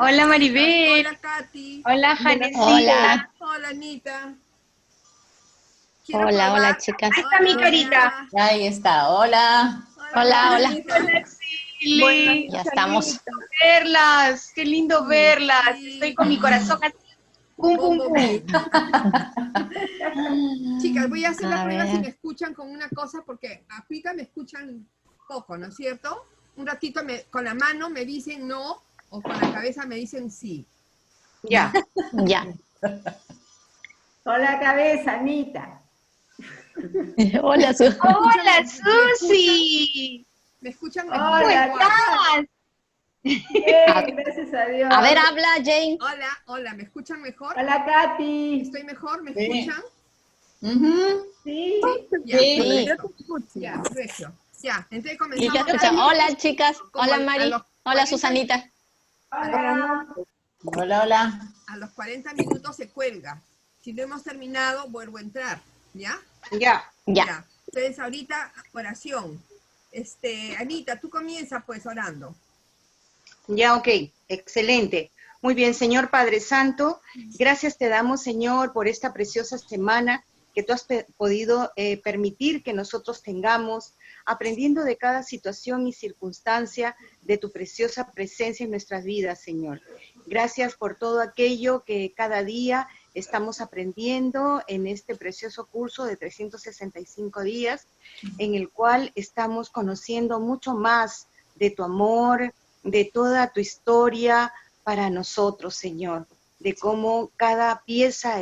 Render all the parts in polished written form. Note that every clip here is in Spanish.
Hola Maribel. Hola Katy. Hola Janesita. Hola. Hola Anita. Hola, hola, Probar. chicas. Ahí está mi carita. Ahí está, hola. Hola, hola. Hola Chili. Ya estamos. Verlas, qué lindo verlas. Sí. Estoy con mi corazón así. Pum, pum, pum. Chicas, voy a hacer la A prueba si ver. me escuchan con una cosa, porque ahorita me escuchan poco, ¿no es cierto? Un ratito con la mano me dicen no, o con la cabeza me dicen sí. Ya. Ya. Con la cabeza, Anita. Hola, Su. Hola Susi. ¿Me escuchan? Hola, Igual. ¿Estás? Bien, gracias a Dios. A ver, habla, Jane. Hola, ¿me escuchan mejor? Hola, Katy. ¿Estoy mejor? ¿Me Sí. escuchan? Ujú. Sí. Ya, Sí. perfecto. Ya, perfecto. Ya, entonces Sí, comenzamos. te escuchan. Hola, chicas. Como Hola, a Mari. los Hola, 40 Susanita. Hola. Hola, hola. A los 40 minutos se cuelga. Si no hemos terminado, vuelvo a entrar. ¿Ya? Ya. Ya. Entonces, ahorita, oración. Anita, tú comienza pues orando. Ya, ok. Excelente. Muy bien, Señor Padre Santo, gracias te damos, Señor, por esta preciosa semana que tú has podido permitir que nosotros tengamos, aprendiendo de cada situación y circunstancia de tu preciosa presencia en nuestras vidas, Señor. Gracias por todo aquello que cada día estamos aprendiendo en este precioso curso de 365 días, en el cual estamos conociendo mucho más de tu amor, de toda tu historia para nosotros, Señor, de cómo cada pieza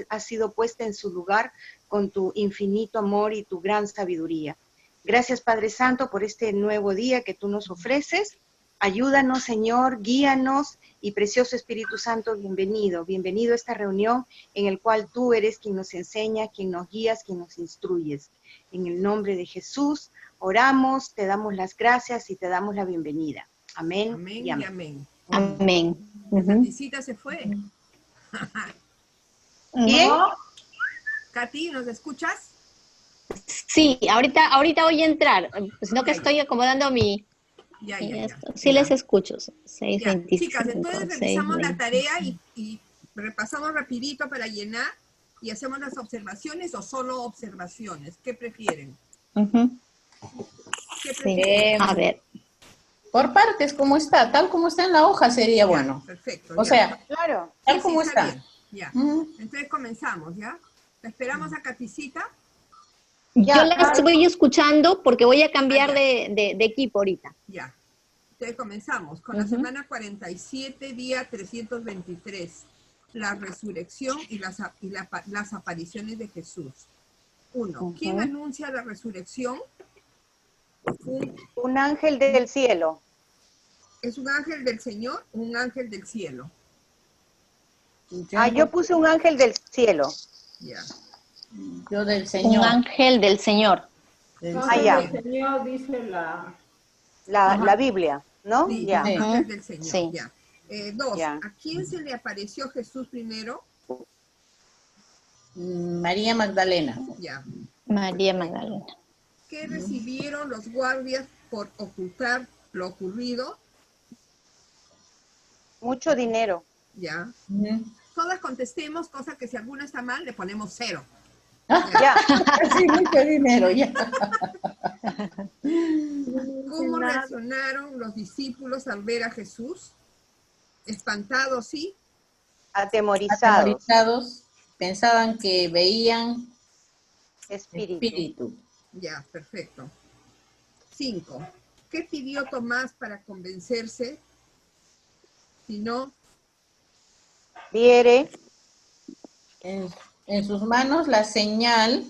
ha sido puesta en su lugar con tu infinito amor y tu gran sabiduría. Gracias, Padre Santo, por este nuevo día que tú nos ofreces. Ayúdanos, Señor, guíanos y precioso Espíritu Santo, bienvenido. Bienvenido a esta reunión en el cual tú eres quien nos enseña, quien nos guías, quien nos instruyes. En el nombre de Jesús oramos, te damos las gracias y te damos la bienvenida. Amén, Amén y y amén. amén. Amén. Katycita se fue. ¿Quién? ¿No? Katy, ¿nos escuchas? Sí, ahorita voy a entrar, sino que Ya, estoy acomodando mi ya. esto. Sí les escucho. Ya, chicas, 6:25, entonces revisamos la 6:20. tarea y repasamos rapidito para llenar y hacemos las observaciones o solo observaciones. ¿Qué prefieren? Ujú. ¿Qué Sí. prefieren? A ver. Por partes, como está, tal como está en la hoja sería Ya, bueno. perfecto. O ya. sea, Claro. tal Sí, como está está. bien. Ya. Ujú. Entonces comenzamos, ¿ya? Esperamos a Katycita. Ya. Yo las voy escuchando porque voy a cambiar ya. de equipo ahorita. Ya. Entonces comenzamos con la semana 47, día 323. La resurrección y las apariciones de Jesús. 1. ¿Quién anuncia la resurrección? Un ángel del cielo. ¿Es un ángel del Señor o un ángel del cielo? Yo puse un ángel del cielo. Ya. Yo del Un Señor. ángel del Señor. Del Ángel ya. del Señor, dice la... La Biblia, ¿no? Sí, Ya. Sí. ángel del Señor. Sí. Ya. 2. Ya. ¿A quién se le apareció Jesús primero? María Magdalena. Ya. María Magdalena. ¿Qué recibieron los guardias por ocultar lo ocurrido? Mucho dinero. Ya. Ujú. Todas contestemos, cosa que si alguna está mal, le ponemos 0. Ya. Sí, mucho dinero, ya. ¿Cómo reaccionaron los discípulos al ver a Jesús? ¿Espantados, sí? Atemorizados. Atemorizados, pensaban que veían Espíritu. espíritu. Ya, perfecto. 5. ¿Qué pidió Tomás para convencerse? Si no, Viere. En sus manos la señal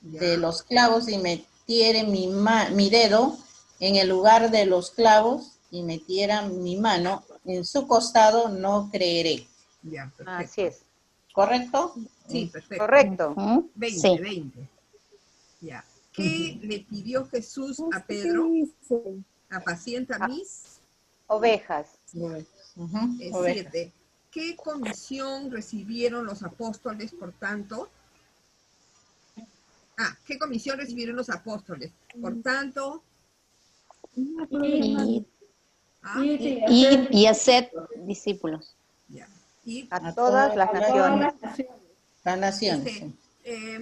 ya. de los clavos y metiere mi dedo en el lugar de los clavos y metiera mi mano en su costado, no creeré. Ya, perfecto. Así es. ¿Correcto? Sí, perfecto. Correcto. 20, Sí. 20. Ya. ¿Qué le pidió Jesús a Pedro? Apacienta mis. Ovejas. Ujú, 7. ¿Qué comisión recibieron los apóstoles, por tanto? ¿Qué comisión recibieron los apóstoles? Por tanto, Y ¿Ah? Y haced discípulos. Ya. Y A todas las A todas naciones. las naciones. Las naciones.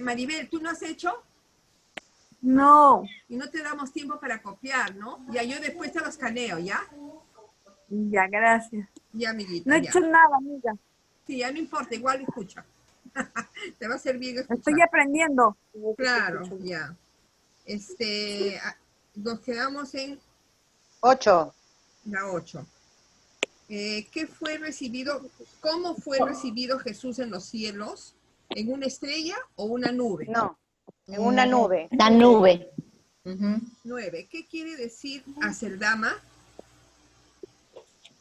Maribel, ¿tú no has hecho? No, Y no te damos tiempo para copiar, ¿no? Ya, yo después te los escaneo, ¿ya? ya, gracias. Ya, No amiguita, he ya. hecho nada, amiga. Sí, ya no importa, igual escucha. Te va a ser bien escuchar. Estoy aprendiendo. Claro, ya. Nos quedamos en 8. la 8. ¿Qué fue recibido, cómo fue recibido Jesús en los cielos? ¿En una estrella o una nube? No, en una nube. La nube. Ujú. 9. ¿Qué quiere decir Aceldama?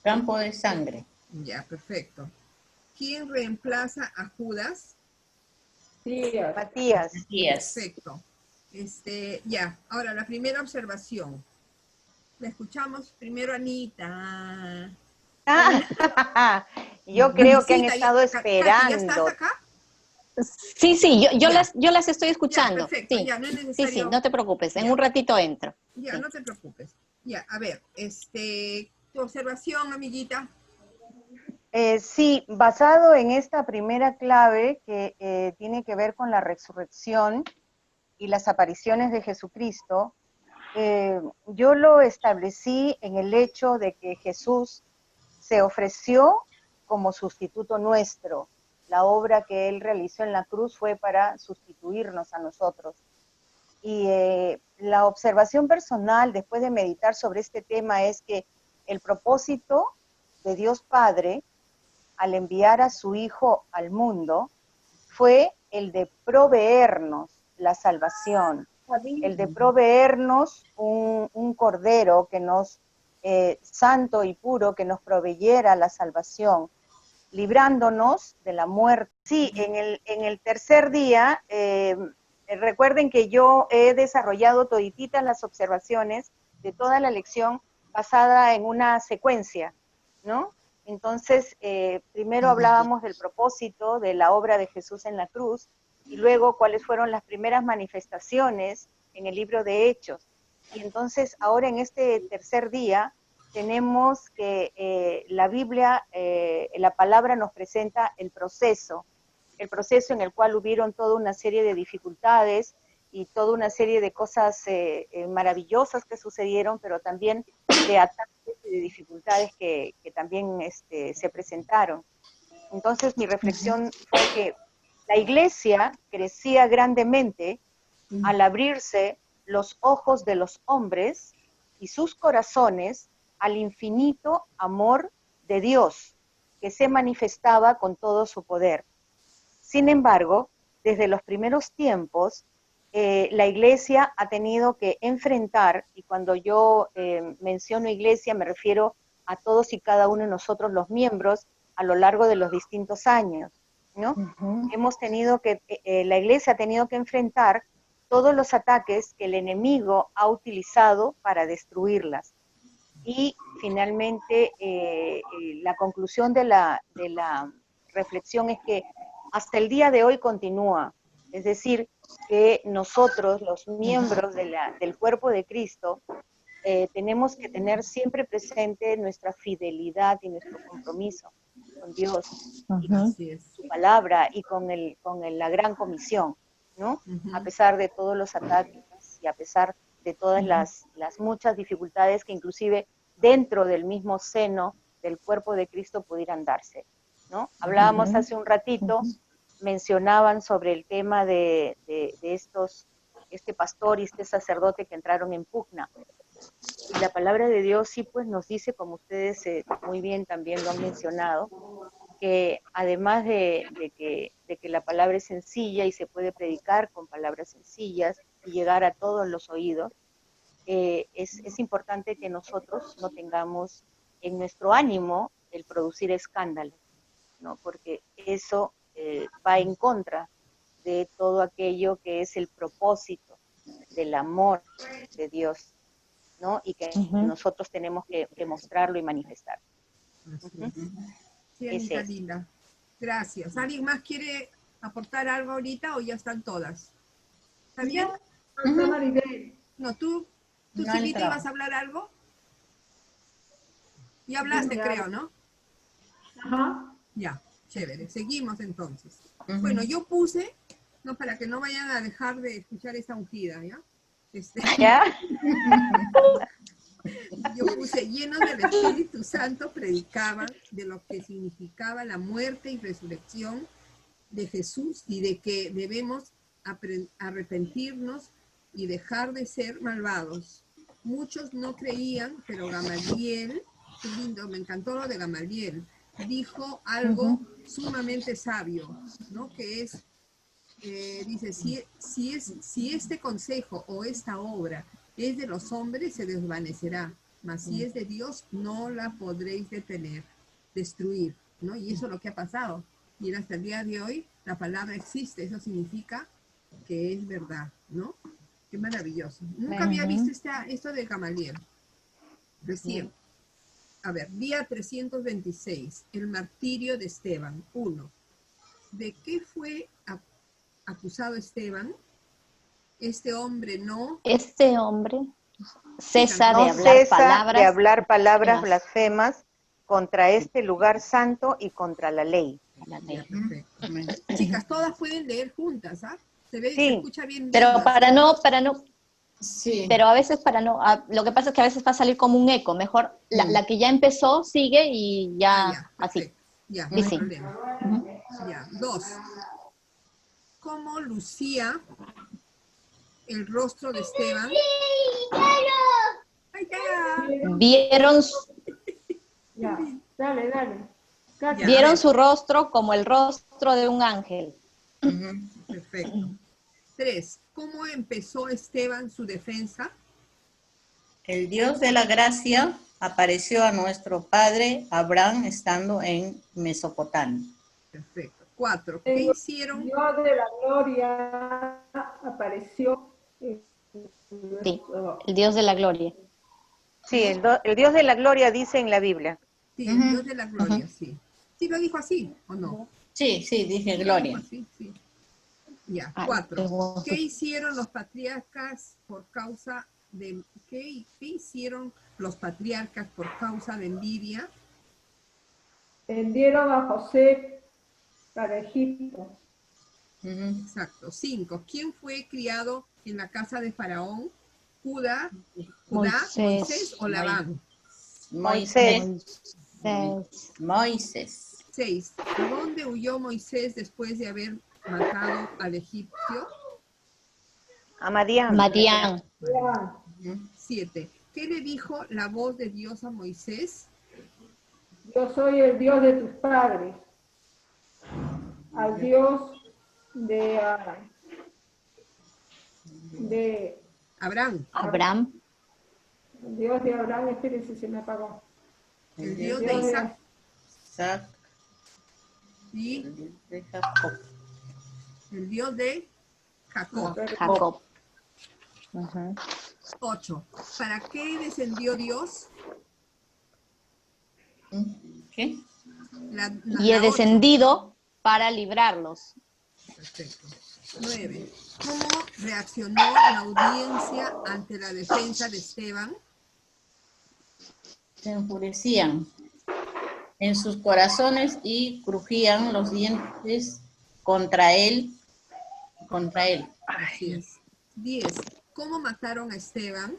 Campo de sangre. Ya, perfecto. ¿Quién reemplaza a Judas? Días. Matías. Días. Perfecto. Ya, ahora la primera observación. La escuchamos primero a Anita. Ah, yo creo que han Katy, estado Katy, ¿ya estás esperando. acá? Sí, yo Ya. las estoy Ya, escuchando. perfecto, Sí, ya, no es sí, necesario. no te preocupes. En Ya. un ratito entro. Ya, Sí. no te preocupes. Ya, a ver, tu observación, amiguita. Sí, basado en esta primera clave que tiene que ver con la resurrección y las apariciones de Jesucristo, yo lo establecí en el hecho de que Jesús se ofreció como sustituto nuestro. La obra que él realizó en la cruz fue para sustituirnos a nosotros. Y la observación personal después de meditar sobre este tema es que el propósito de Dios Padre al enviar a su Hijo al mundo fue el de proveernos la salvación, el de proveernos un cordero que nos, santo y puro, que nos proveyera la salvación, librándonos de la muerte. Sí, en el tercer día, recuerden que yo he desarrollado todititas las observaciones de toda la lección basada en una secuencia, ¿no? Entonces, primero hablábamos del propósito de la obra de Jesús en la cruz, y luego cuáles fueron las primeras manifestaciones en el libro de Hechos. Y entonces, ahora en este tercer día, tenemos que la Biblia, la palabra nos presenta el proceso en el cual hubieron toda una serie de dificultades y toda una serie de cosas maravillosas que sucedieron, pero también de ataques y de dificultades que también se presentaron. Entonces mi reflexión fue que la iglesia crecía grandemente al abrirse los ojos de los hombres y sus corazones al infinito amor de Dios, que se manifestaba con todo su poder. Sin embargo, desde los primeros tiempos, la iglesia ha tenido que enfrentar, y cuando yo menciono iglesia me refiero a todos y cada uno de nosotros los miembros a lo largo de los distintos años, ¿no? Hemos tenido que, la iglesia ha tenido que enfrentar todos los ataques que el enemigo ha utilizado para destruirlas. Y finalmente, la conclusión de la reflexión es que hasta el día de hoy continúa. Es decir, que nosotros, los miembros del cuerpo de Cristo, tenemos que tener siempre presente nuestra fidelidad y nuestro compromiso con Dios, y con su palabra y con la gran comisión, ¿no? A pesar de todos los ataques y a pesar de todas las muchas dificultades que inclusive dentro del mismo seno del cuerpo de Cristo pudieran darse, ¿no? Hablábamos hace un ratito, mencionaban sobre el tema de este pastor y este sacerdote que entraron en pugna. Y la palabra de Dios sí pues nos dice, como ustedes muy bien también lo han mencionado, que además de que la palabra es sencilla y se puede predicar con palabras sencillas y llegar a todos los oídos, es importante que nosotros no tengamos en nuestro ánimo el producir escándalo, ¿no? Porque eso va en contra de todo aquello que es el propósito del amor de Dios, ¿no? Y que nosotros tenemos que mostrarlo y manifestar. Sí, Es Anita eso. linda. Gracias. ¿Alguien más quiere aportar algo ahorita o ya están todas? ¿Está bien? Falta Maribel. No, tú No Silvita, entraba. ¿ibas a hablar algo? Ya hablaste, Ya. creo, ¿no? Ajá. Ya, chévere. Seguimos entonces. Ujú. Bueno, yo puse, no, para que no vayan a dejar de escuchar esta ungida, ¿ya? ¿Ya? Yo puse, llenos del Espíritu Santo, predicaban de lo que significaba la muerte y resurrección de Jesús y de que debemos arrepentirnos y dejar de ser malvados. Muchos no creían, pero Gamaliel, qué lindo, me encantó lo de Gamaliel, dijo algo sumamente sabio, ¿no? Que es, dice, si este consejo o esta obra es de los hombres, se desvanecerá, mas si es de Dios, no la podréis destruir, ¿no? Y eso es lo que ha pasado. Y hasta el día de hoy, la palabra existe, eso significa que es verdad, ¿no? Qué maravilloso. Nunca había visto esto de Gamaliel. Recién. A ver, día 326, el martirio de Esteban. 1. ¿De qué fue acusado Esteban? Este hombre no... Este hombre cesa No de hablar cesa de palabras hablar palabras blasfemas blasfemas contra este lugar santo y contra la ley. a la Ya, ley. perfecto. Chicas, todas pueden leer juntas, ¿ah? Se Sí. escucha bien Pero lindas. para no, Sí. pero a veces para no, lo que pasa es que a veces va a salir como un eco. Mejor la que ya empezó sigue y ya Ya, así. perfecto. Ya, Sí, no hay sí. problema. Ya, 2. ¿Cómo lucía el rostro de Esteban? ¡Ay, ya! Vieron, Ya. Dale, dale. Katy. Ya, a vieron ver. su rostro como el rostro de un ángel. Ujú. Perfecto. 3. ¿Cómo empezó Esteban su defensa? El Dios de la gracia apareció a nuestro padre Abraham estando en Mesopotamia. Perfecto. 4. ¿Qué El hicieron? Dios de la gloria apareció en Sí, nuestro... el Dios de la gloria. Sí, el Dios de la gloria dice en la Biblia. Sí, el Dios de la gloria, sí. ¿Sí lo dijo así o no? Sí, sí, dije Sí lo gloria. dijo así, sí. Ya, Ah, 4. tengo- ¿Qué hicieron los patriarcas por causa de... ¿Qué hicieron los patriarcas por causa de envidia? Vendieron a José para Egipto. Ujú. Exacto. 5. ¿Quién fue criado en la casa de Faraón? ¿Judá, Moisés o Labán? Moisés. Moisés. Moisés. 6. ¿A dónde huyó Moisés después de haber matado al egipcio? A Madián. Madián. Ya. 7. ¿Qué le dijo la voz de Dios a Moisés? Yo soy el Dios de tus padres, al Dios de, de Abraham, Abraham. el Dios de Abraham, espérense, se me apagó. el Dios El de Dios de Isaac Isaac, y el Dios de Jacob. el Dios de Jacob. Jacob. Ujú. 8. ¿Para qué descendió Dios? ¿Qué? Y he La 8. descendido para librarlos. Perfecto. 9. ¿Cómo reaccionó la audiencia ante la defensa de Esteban? Se enfurecían en sus corazones y crujían los dientes contra él. Contra él. Así es. 10. ¿Cómo mataron a Esteban?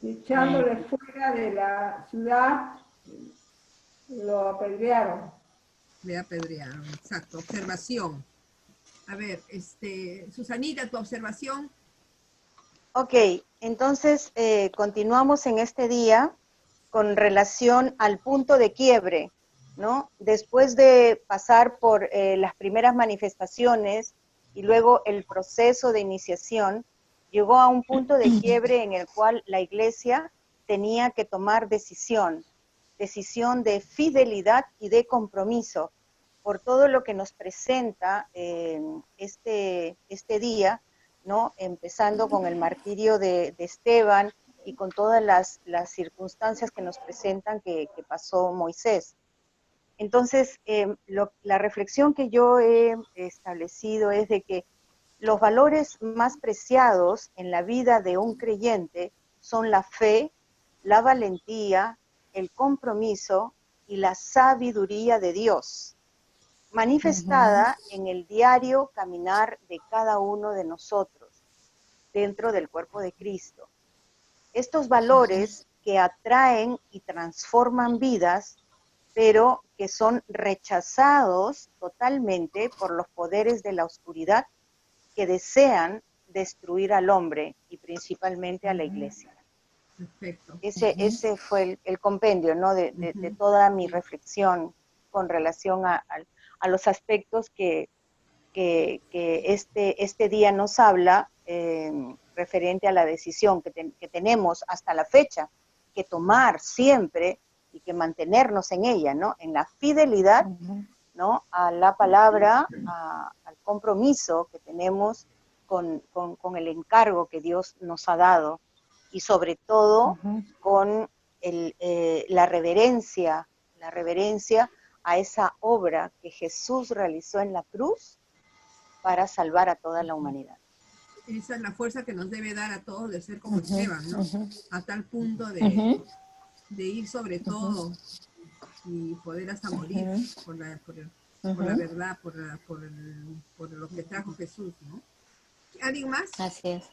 echándole fuera de la ciudad, lo apedrearon. Le apedrearon. Exacto. Observación. A ver, Susanita, tu observación. Ok, entonces continuamos en este día con relación al punto de quiebre, ¿no? Después de pasar por las primeras manifestaciones y luego el proceso de iniciación, llegó a un punto de quiebre en el cual la iglesia tenía que tomar decisión de fidelidad y de compromiso por todo lo que nos presenta este día, ¿no? Empezando con el martirio de Esteban y con todas las circunstancias que nos presentan que pasó Moisés. Entonces, la reflexión que yo he establecido es de que los valores más preciados en la vida de un creyente son la fe, la valentía, el compromiso y la sabiduría de Dios, manifestada en el diario caminar de cada uno de nosotros dentro del cuerpo de Cristo. Estos valores que atraen y transforman vidas, pero que son rechazados totalmente por los poderes de la oscuridad que desean destruir al hombre y principalmente a la iglesia. Perfecto. Ese fue el compendio, ¿no? de toda mi reflexión con relación a los aspectos que este día nos habla referente a la decisión que tenemos hasta la fecha, que tomar siempre y que mantenernos en ella, ¿no? En la fidelidad, ¿no? A la palabra, al compromiso que tenemos con el encargo que Dios nos ha dado y sobre todo con la reverencia a esa obra que Jesús realizó en la cruz para salvar a toda la humanidad. Esa es la fuerza que nos debe dar a todos de ser como Esteban, ¿no? A tal punto de ir sobre todo y poder hasta morir por la verdad, por lo que trajo Jesús, ¿no? ¿Alguien más? Así es.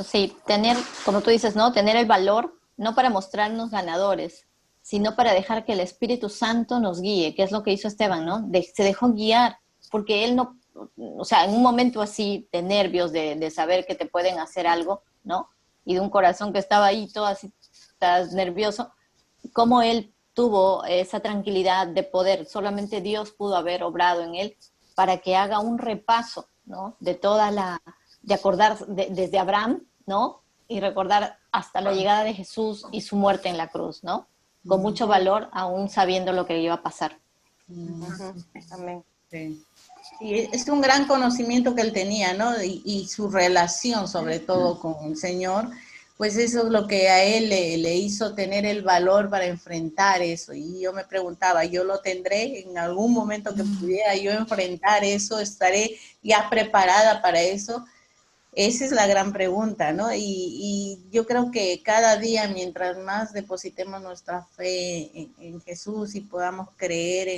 Sí, tener, como tú dices, ¿no? Tener el valor, no para mostrarnos ganadores, sino para dejar que el Espíritu Santo nos guíe, que es lo que hizo Esteban, ¿no? Se dejó guiar, porque él no, o sea, en un momento así de nervios, de saber que te pueden hacer algo, ¿no? Y de un corazón que estaba ahí todo así, estás nervioso, cómo él tuvo esa tranquilidad de poder, solamente Dios pudo haber obrado en él para que haga un repaso, ¿no? De toda de acordar desde Abraham, ¿no? Y recordar hasta la llegada de Jesús y su muerte en la cruz, ¿no? Con mucho valor, aún sabiendo lo que iba a pasar. Amén. Sí. Y es un gran conocimiento que él tenía, ¿no? Y su relación, sobre todo, con el Señor, pues eso es lo que a él le hizo tener el valor para enfrentar eso. Y yo me preguntaba, ¿yo lo tendré en algún momento que pudiera yo enfrentar eso? ¿Estaré ya preparada para eso? Esa es la gran pregunta, ¿no? Y yo creo que cada día, mientras más depositemos nuestra fe en Jesús y podamos creer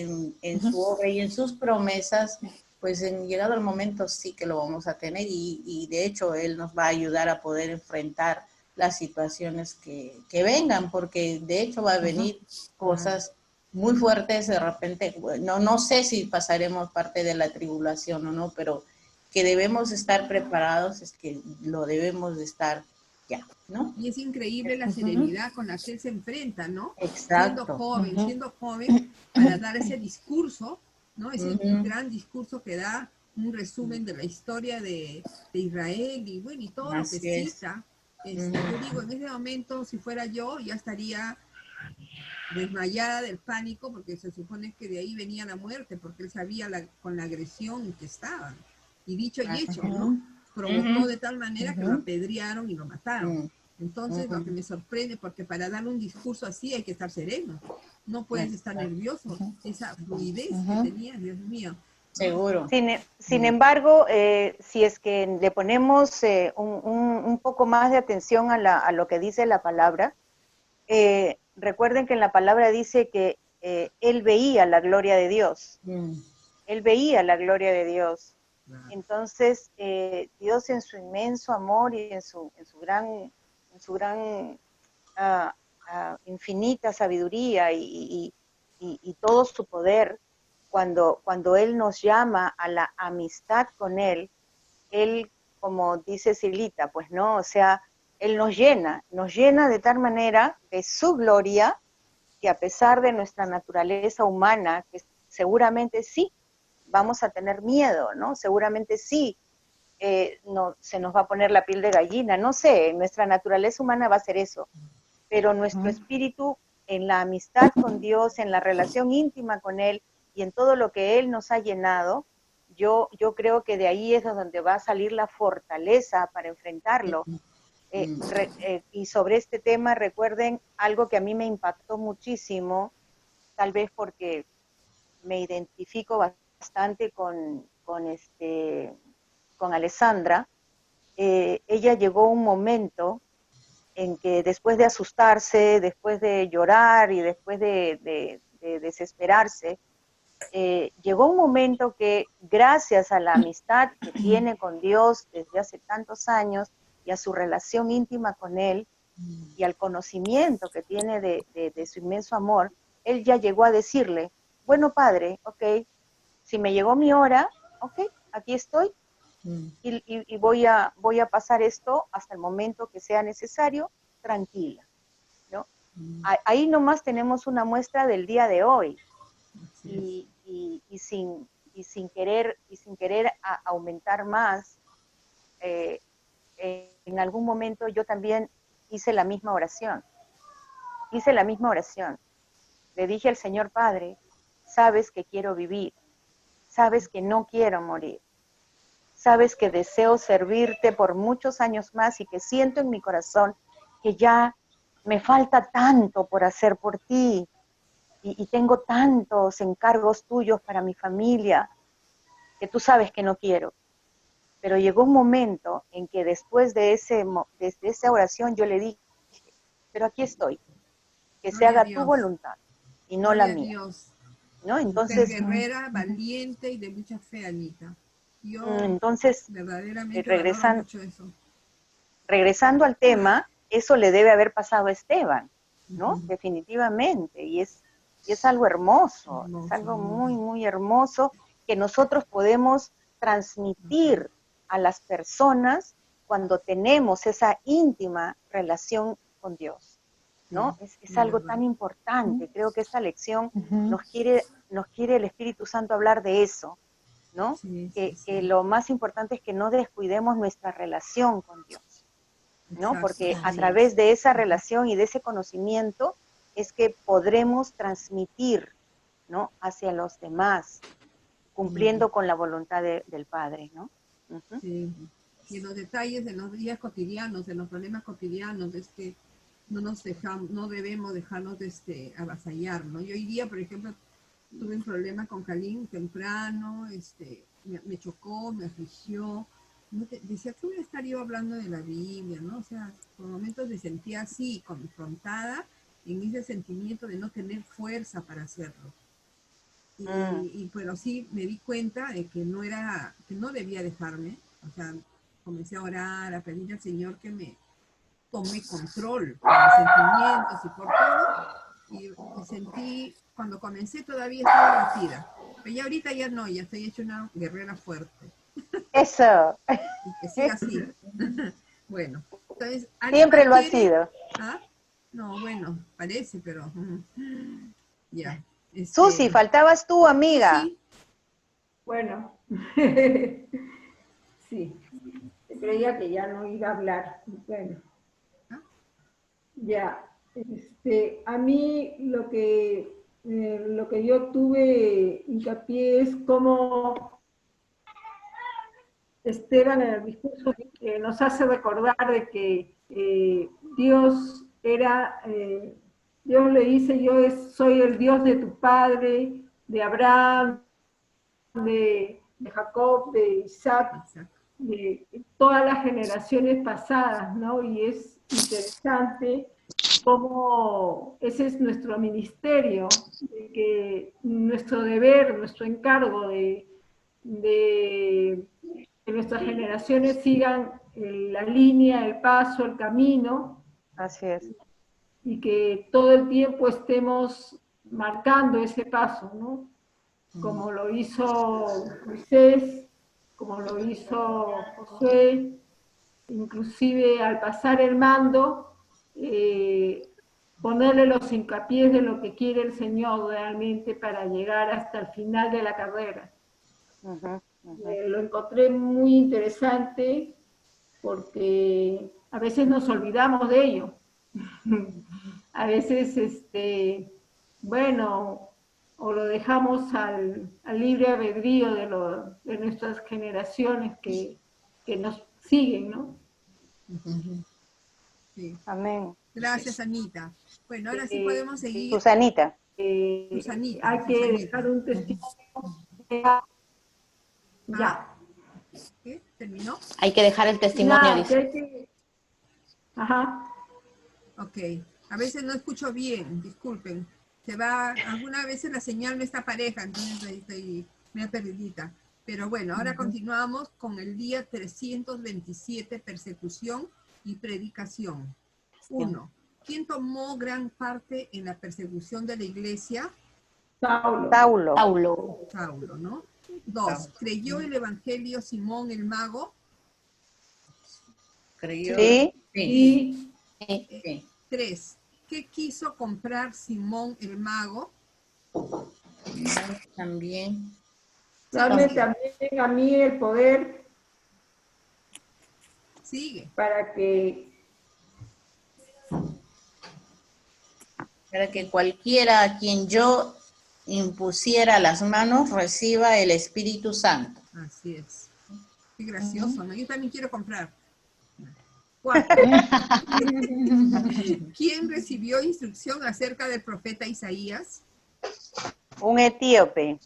en su obra y en sus promesas, pues en llegado el momento sí que lo vamos a tener y de hecho Él nos va a ayudar a poder enfrentar las situaciones que vengan, porque de hecho va a venir cosas muy fuertes de repente. No sé si pasaremos parte de la tribulación o no, pero que debemos estar preparados, es que lo debemos de estar ya, ¿no? Y es increíble la serenidad con la que él se enfrenta, ¿no? Exacto. Siendo joven, para dar ese discurso, ¿no? Ese gran discurso que da un resumen de la historia de Israel y bueno, y todo lo que cita. Yo digo, en ese momento, si fuera yo, ya estaría desmayada del pánico, porque se supone que de ahí venía la muerte, porque él sabía con la agresión que estaban. Y dicho y hecho, ¿no? Provocó de tal manera que lo apedrearon y lo mataron. Entonces, lo que me sorprende, porque para dar un discurso así hay que estar sereno. No puedes estar nervioso. Esa fluidez que tenía, Dios mío. Seguro. Sin embargo, si es que le ponemos un poco más de atención a lo que dice la palabra, recuerden que en la palabra dice que él veía la gloria de Dios. Él veía la gloria de Dios. Entonces, Dios en su inmenso amor y en su gran infinita sabiduría y todo su poder, cuando Él nos llama a la amistad con Él, como dice Silita, pues no, o sea, Él nos llena de tal manera de su gloria, que a pesar de nuestra naturaleza humana, que seguramente sí, vamos a tener miedo, ¿no? Seguramente sí, no, se nos va a poner la piel de gallina, no sé, nuestra naturaleza humana va a ser eso, pero nuestro espíritu en la amistad con Dios, en la relación íntima con Él y en todo lo que Él nos ha llenado, yo creo que de ahí es donde va a salir la fortaleza para enfrentarlo. Y sobre este tema, recuerden algo que a mí me impactó muchísimo, tal vez porque me identifico bastante con Alessandra. Ella llegó un momento en que después de asustarse, después de llorar y después de desesperarse, llegó un momento que gracias a la amistad que tiene con Dios desde hace tantos años y a su relación íntima con Él y al conocimiento que tiene de su inmenso amor, Él ya llegó a decirle, bueno, Padre, ok, si me llegó mi hora, ok, aquí estoy y voy a pasar esto hasta el momento que sea necesario, tranquila, ¿no? Ahí nomás tenemos una muestra del día de hoy. Y sin querer aumentar más, en algún momento yo también hice la misma oración. Le dije al Señor Padre, sabes que quiero vivir, sabes que no quiero morir, sabes que deseo servirte por muchos años más y que siento en mi corazón que ya me falta tanto por hacer por ti, y tengo tantos encargos tuyos para mi familia, que tú sabes que no quiero. Pero llegó un momento en que después de esa oración yo le dije, pero aquí estoy, que se Gloria a haga tu Dios. voluntad y no la Gloria a mía, Dios. ¿no? Mujer Entonces, guerrera, valiente y de mucha fe, Anita. Yo entonces verdaderamente valoro mucho eso. regresando al tema, eso le debe haber pasado a Esteban, ¿no? Definitivamente, y es algo hermoso, es algo muy, muy hermoso que nosotros podemos transmitir a las personas cuando tenemos esa íntima relación con Dios, ¿no? Es algo tan importante. Creo que esta lección nos quiere el Espíritu Santo hablar de eso, ¿no? Que lo más importante es que no descuidemos nuestra relación con Dios, ¿no? Exacto. Porque a través de esa relación y de ese conocimiento es que podremos transmitir, ¿no? Hacia los demás, cumpliendo con la voluntad del Padre, ¿no? Sí. Y en los detalles, en los días cotidianos, en los problemas cotidianos, es que no debemos dejarnos avasallar, ¿no? Yo hoy día, por ejemplo, tuve un problema con Kalin temprano, me chocó, me afligió. Decía, ¿qué voy a estar yo hablando de la Biblia, no? O sea, por momentos me sentía así, confrontada en ese sentimiento de no tener fuerza para hacerlo. Pero sí me di cuenta de que no debía dejarme. O sea, comencé a orar, a pedirle al Señor que me tome control por mis sentimientos y por todo. Y sentí, cuando comencé todavía estaba batida. Pero ya ahorita ya no, ya estoy hecha una guerrera fuerte. Eso. Y que siga así. Bueno, entonces... Siempre lo ha sido. ¿Ah? No, bueno, parece, pero... ya. Susi, faltabas tú, amiga. Sí. Bueno, sí, creía que ya no iba a hablar. Bueno, ya. A mí lo que yo tuve hincapié es cómo Esteban en el discurso nos hace recordar de que Dios Dios le dice, soy el Dios de tu padre, de Abraham, de Jacob, de Isaac, de todas las generaciones pasadas, ¿no? Y es interesante cómo ese es nuestro ministerio, de que nuestro deber, nuestro encargo de que nuestras generaciones sigan la línea, el paso, el camino. Así es. Y que todo el tiempo estemos marcando ese paso, ¿no? Como lo hizo Moisés, como lo hizo Josué, inclusive al pasar el mando, ponerle los hincapiés de lo que quiere el Señor realmente para llegar hasta el final de la carrera. Lo encontré muy interesante porque a veces nos olvidamos de ello. A veces, bueno, o lo dejamos al libre albedrío de nuestras generaciones que nos siguen, ¿no? Sí. Amén. Gracias, Anita. Bueno, ahora sí podemos seguir. Susanita. Hay que dejar un testimonio. Ya. ¿Qué? ¿Terminó? Hay que dejar el testimonio, Nada, dice. ajá. Ok. A veces no escucho bien, disculpen. Se va, algunas veces la señal no está pareja, entonces ahí estoy media perdidita. Pero bueno, ahora continuamos con el día 327, persecución y predicación. 1. ¿Quién tomó gran parte en la persecución de la iglesia? Saulo. Saulo. Paulo. Saulo, ¿no? 2. ¿Creyó el evangelio Simón el mago? Creyó. Sí. Sí. Y Sí. 3. ¿Qué quiso comprar Simón el mago? También. dame también a mí el poder Sigue. para que Para que cualquiera a quien yo impusiera las manos reciba el Espíritu Santo. Así es. Qué gracioso, ¿no? Yo también quiero comprar. 4. ¿Quién recibió instrucción acerca del profeta Isaías? Un etíope.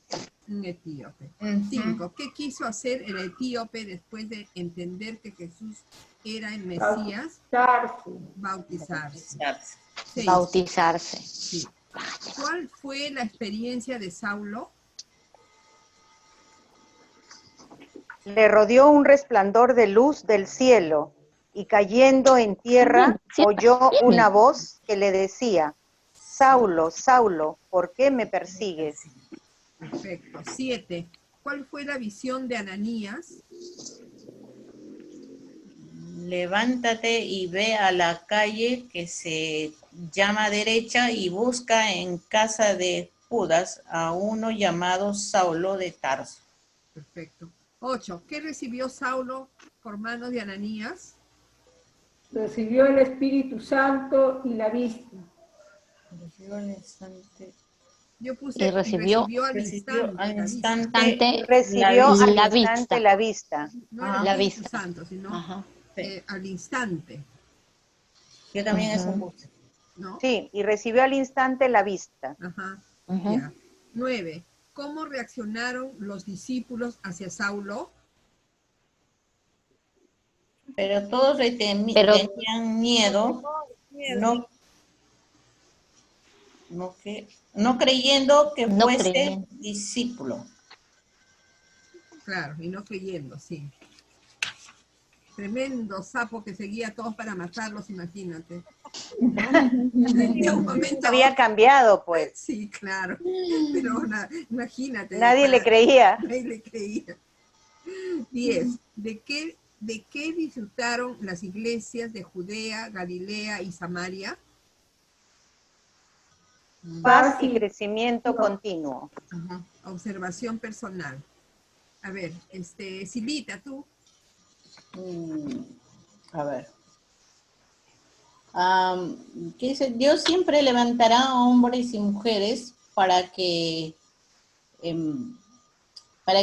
Un etíope. Ujú. 5. ¿Qué quiso hacer el etíope después de entender que Jesús era el Mesías? bautizarse. Bautizarse. 6. Bautizarse. Sí. ¿Cuál fue la experiencia de Saulo? Le rodeó un resplandor de luz del cielo y cayendo en tierra Sí. oyó una voz que le decía, Saulo, Saulo, ¿por qué me persigues? Perfecto. 7. ¿Cuál fue la visión de Ananías? Levántate y ve a la calle que se llama derecha y busca en casa de Judas a uno llamado Saulo de Tarso. Perfecto. 8. ¿Qué recibió Saulo por manos de Ananías? Recibió el Espíritu Santo y la vista. Yo puse Y y recibió al Recibió instante al la vista. instante Y recibió vista. al La instante vista. la vista. No el Ajá. La Espíritu vista. Santo, sino Ajá. Sí. al instante, Yo también eso Ujú. puse. ¿no? Sí, y recibió al instante la vista. Ajá. Ujú. Ya. 9. ¿Cómo reaccionaron los discípulos hacia Saulo? Pero todos Pero tenían miedo, no, no creyendo que no fuese creen. discípulo. Claro, y no creyendo, sí. Tremendo sapo que seguía a todos para matarlos, imagínate. De un momento a Había otro. cambiado, pues. Sí, claro. Pero imagínate. Nadie le creía. Nadie le creía. 10. ¿De qué disfrutaron las iglesias de Judea, Galilea y Samaria? Paz y crecimiento continuo. Ajá. Observación personal. A ver, Silvita, tú. A ver. ¿Qué dice? Dios siempre levantará a hombres y mujeres para que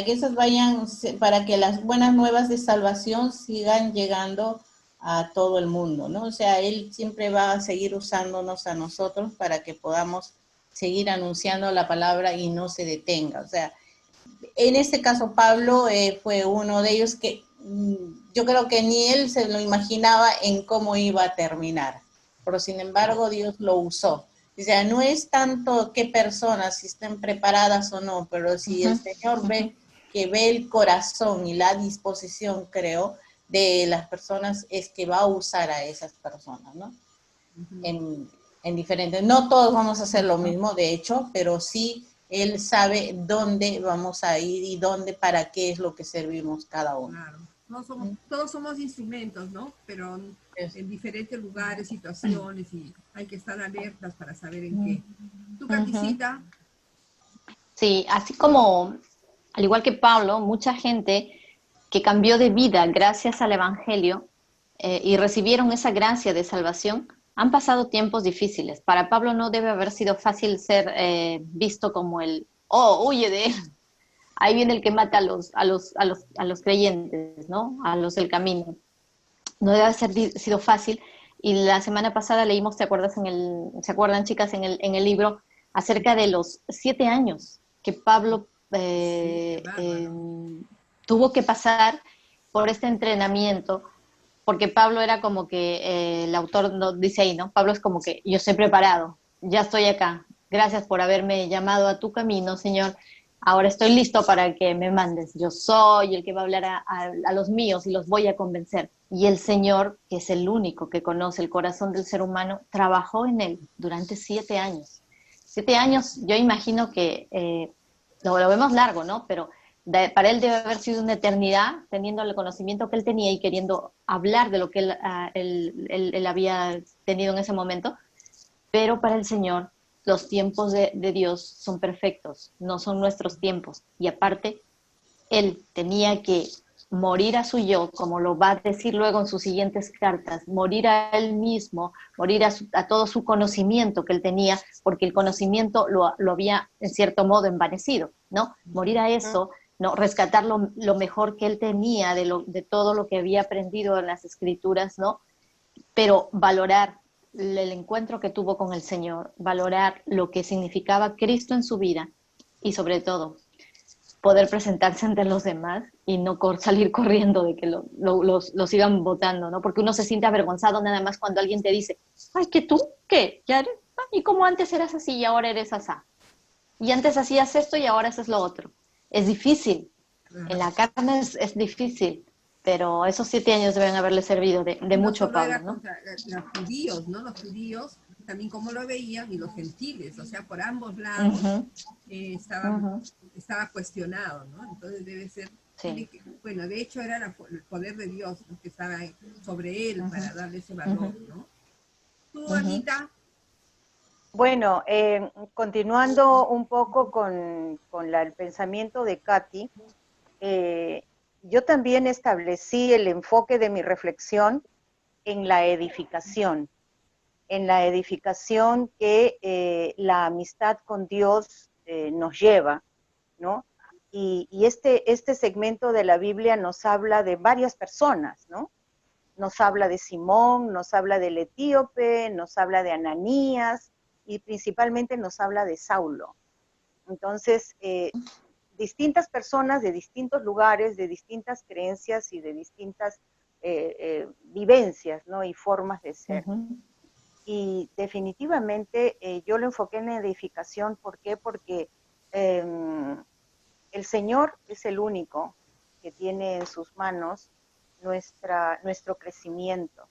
esas para que las buenas nuevas de salvación sigan llegando a todo el mundo, ¿no? O sea, Él siempre va a seguir usándonos a nosotros para que podamos seguir anunciando la palabra y no se detenga. O sea, en este caso Pablo fue uno de ellos que yo creo que ni él se lo imaginaba en cómo iba a terminar, pero sin embargo Dios lo usó. O sea, no es tanto qué personas, si estén preparadas o no, pero si el Señor ve el corazón y la disposición, creo, de las personas, es que va a usar a esas personas, ¿no? En diferentes, no todos vamos a hacer lo mismo, de hecho, pero sí Él sabe dónde vamos a ir y dónde, para qué es lo que servimos cada uno. Claro. Todos somos instrumentos, ¿no? Pero en diferentes lugares, situaciones, y hay que estar alertas para saber en qué. ¿Tú, Katisita? Sí, así como, al igual que Pablo, mucha gente que cambió de vida gracias al Evangelio y recibieron esa gracia de salvación, han pasado tiempos difíciles. Para Pablo no debe haber sido fácil ser visto como huye de él. Ahí viene el que mata a los creyentes, ¿no? A los del camino. No debe haber sido fácil. Y la semana pasada leímos, ¿se acuerdan, chicas, en el libro, acerca de los 7 años que Pablo tuvo que pasar por este entrenamiento porque Pablo era como que, el autor dice ahí, ¿no? Pablo es como que yo estoy preparado, ya estoy acá, gracias por haberme llamado a tu camino, Señor, ahora estoy listo para que me mandes, yo soy el que va a hablar a los míos y los voy a convencer. Y el Señor, que es el único que conoce el corazón del ser humano, trabajó en él durante 7 años. 7 años, yo imagino que lo vemos largo, ¿no? Pero para él debe haber sido una eternidad, teniendo el conocimiento que él tenía y queriendo hablar de lo que él había tenido en ese momento. Pero para el Señor, los tiempos de Dios son perfectos, no son nuestros tiempos. Y aparte, él tenía que morir a su yo, como lo va a decir luego en sus siguientes cartas, morir a él mismo, morir a todo su conocimiento que él tenía, porque el conocimiento lo había en cierto modo envanecido, ¿no? Morir a eso, ¿no? Rescatar lo mejor que él tenía de todo lo que había aprendido en las escrituras, ¿no? Pero valorar el encuentro que tuvo con el Señor, valorar lo que significaba Cristo en su vida y sobre todo poder presentarse ante los demás y no salir corriendo de que lo sigan votando, ¿no? Porque uno se siente avergonzado nada más cuando alguien te dice, ay, ¿que tú? ¿Qué? ¿Ya eres? ¿Y cómo antes eras así y ahora eres asá? Y antes hacías esto y ahora haces lo otro. Es difícil, en la carne es difícil, pero esos 7 años deben haberle servido de No mucho a solo Pablo, era ¿no? contra los judíos, ¿no? Los judíos también como lo veían y los gentiles, o sea, por ambos lados Ujú, estaba, ujú, estaba cuestionado, ¿no? Entonces debe ser, sí. bueno, de hecho era el poder de Dios, ¿no? Que estaba sobre él Ujú, para darle ese ujú, valor, ¿no? Tú, ujú. Anita, Bueno, continuando un poco con el pensamiento de Katy, eh, yo también establecí el enfoque de mi reflexión en la edificación que la amistad con Dios nos lleva, ¿no? Y este segmento de la Biblia nos habla de varias personas, ¿no? Nos habla de Simón, nos habla del etíope, nos habla de Ananías y principalmente nos habla de Saulo. Entonces, distintas personas de distintos lugares, de distintas creencias y de distintas vivencias, ¿no? Y formas de ser. Ujú, Y definitivamente yo lo enfoqué en la edificación. ¿Por qué? Porque eh, el Señor es el único que tiene en sus manos nuestro crecimiento,